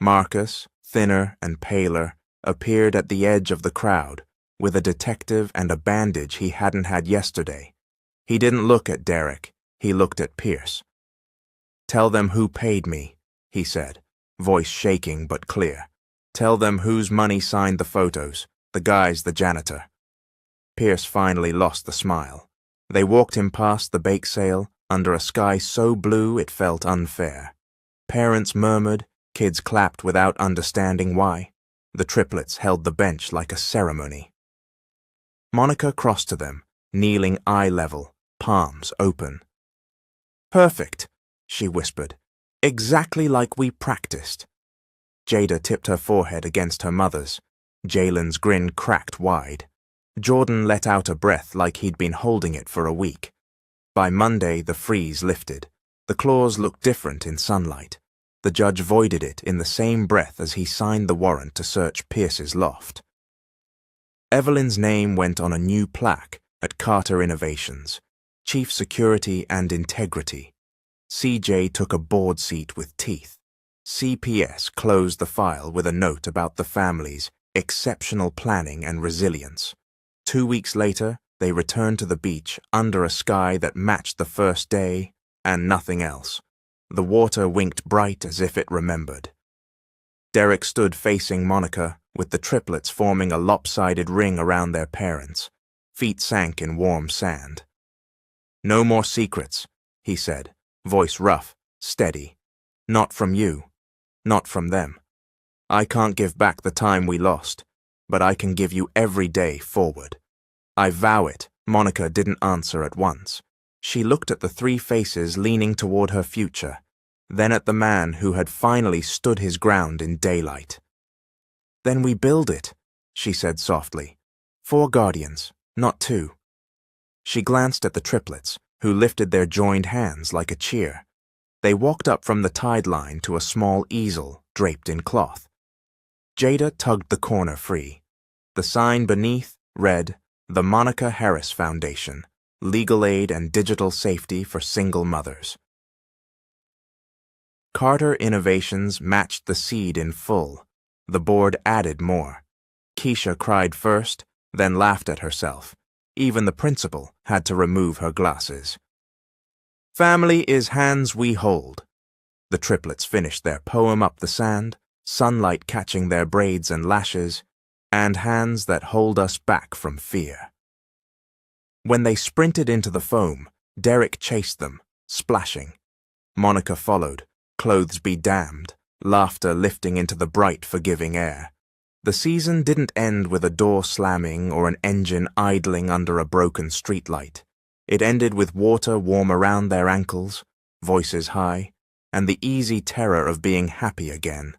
A: Marcus, thinner and paler, appeared at the edge of the crowd, with a detective and a bandage he hadn't had yesterday. He didn't look at Derek, he looked at Pierce. "Tell them who paid me," he said, voice shaking but clear. "Tell them whose money signed the photos, the guy's the janitor." Pierce finally lost the smile. They walked him past the bake sale, under a sky so blue it felt unfair. Parents murmured, kids clapped without understanding why. The triplets held the bench like a ceremony. Monica crossed to them, kneeling eye level, palms open. "Perfect," she whispered. "Exactly like we practiced." Jada tipped her forehead against her mother's. Jalen's grin cracked wide. Jordan let out a breath like he'd been holding it for a week. By Monday, the freeze lifted. The clause looked different in sunlight. The judge voided it in the same breath as he signed the warrant to search Pierce's loft. Evelyn's name went on a new plaque at Carter Innovations, Chief Security and Integrity. CJ took a board seat with teeth. CPS closed the file with a note about the family's exceptional planning and resilience. 2 weeks later, they returned to the beach under a sky that matched the first day and nothing else. The water winked bright as if it remembered. Derek stood facing Monica, with the triplets forming a lopsided ring around their parents. Feet sank in warm sand. "No more secrets," he said, voice rough, steady. "Not from you. Not from them. I can't give back the time we lost, but I can give you every day forward." "I vow it." Monica didn't answer at once. She looked at the three faces leaning toward her future, then at the man who had finally stood his ground in daylight. "Then we build it," she said softly. "4 guardians, not 2. She glanced at the triplets, who lifted their joined hands like a cheer. They walked up from the tide line to a small easel draped in cloth. Jada tugged the corner free. The sign beneath read, "The Monica Harris Foundation, Legal Aid and Digital Safety for Single Mothers." Carter Innovations matched the seed in full. The board added more. Keisha cried first, then laughed at herself. Even the principal had to remove her glasses. "Family is hands we hold." The triplets finished their poem up the sand, sunlight catching their braids and lashes, and hands that hold us back from fear. When they sprinted into the foam, Derek chased them, splashing. Monica followed, clothes be damned, laughter lifting into the bright, forgiving air. The season didn't end with a door slamming or an engine idling under a broken streetlight. It ended with water warm around their ankles, voices high, and the easy terror of being happy again.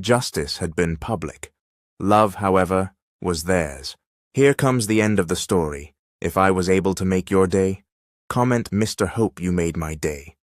A: Justice had been public. Love, however, was theirs. Here comes the end of the story. If I was able to make your day, comment Mr. Hope you made my day.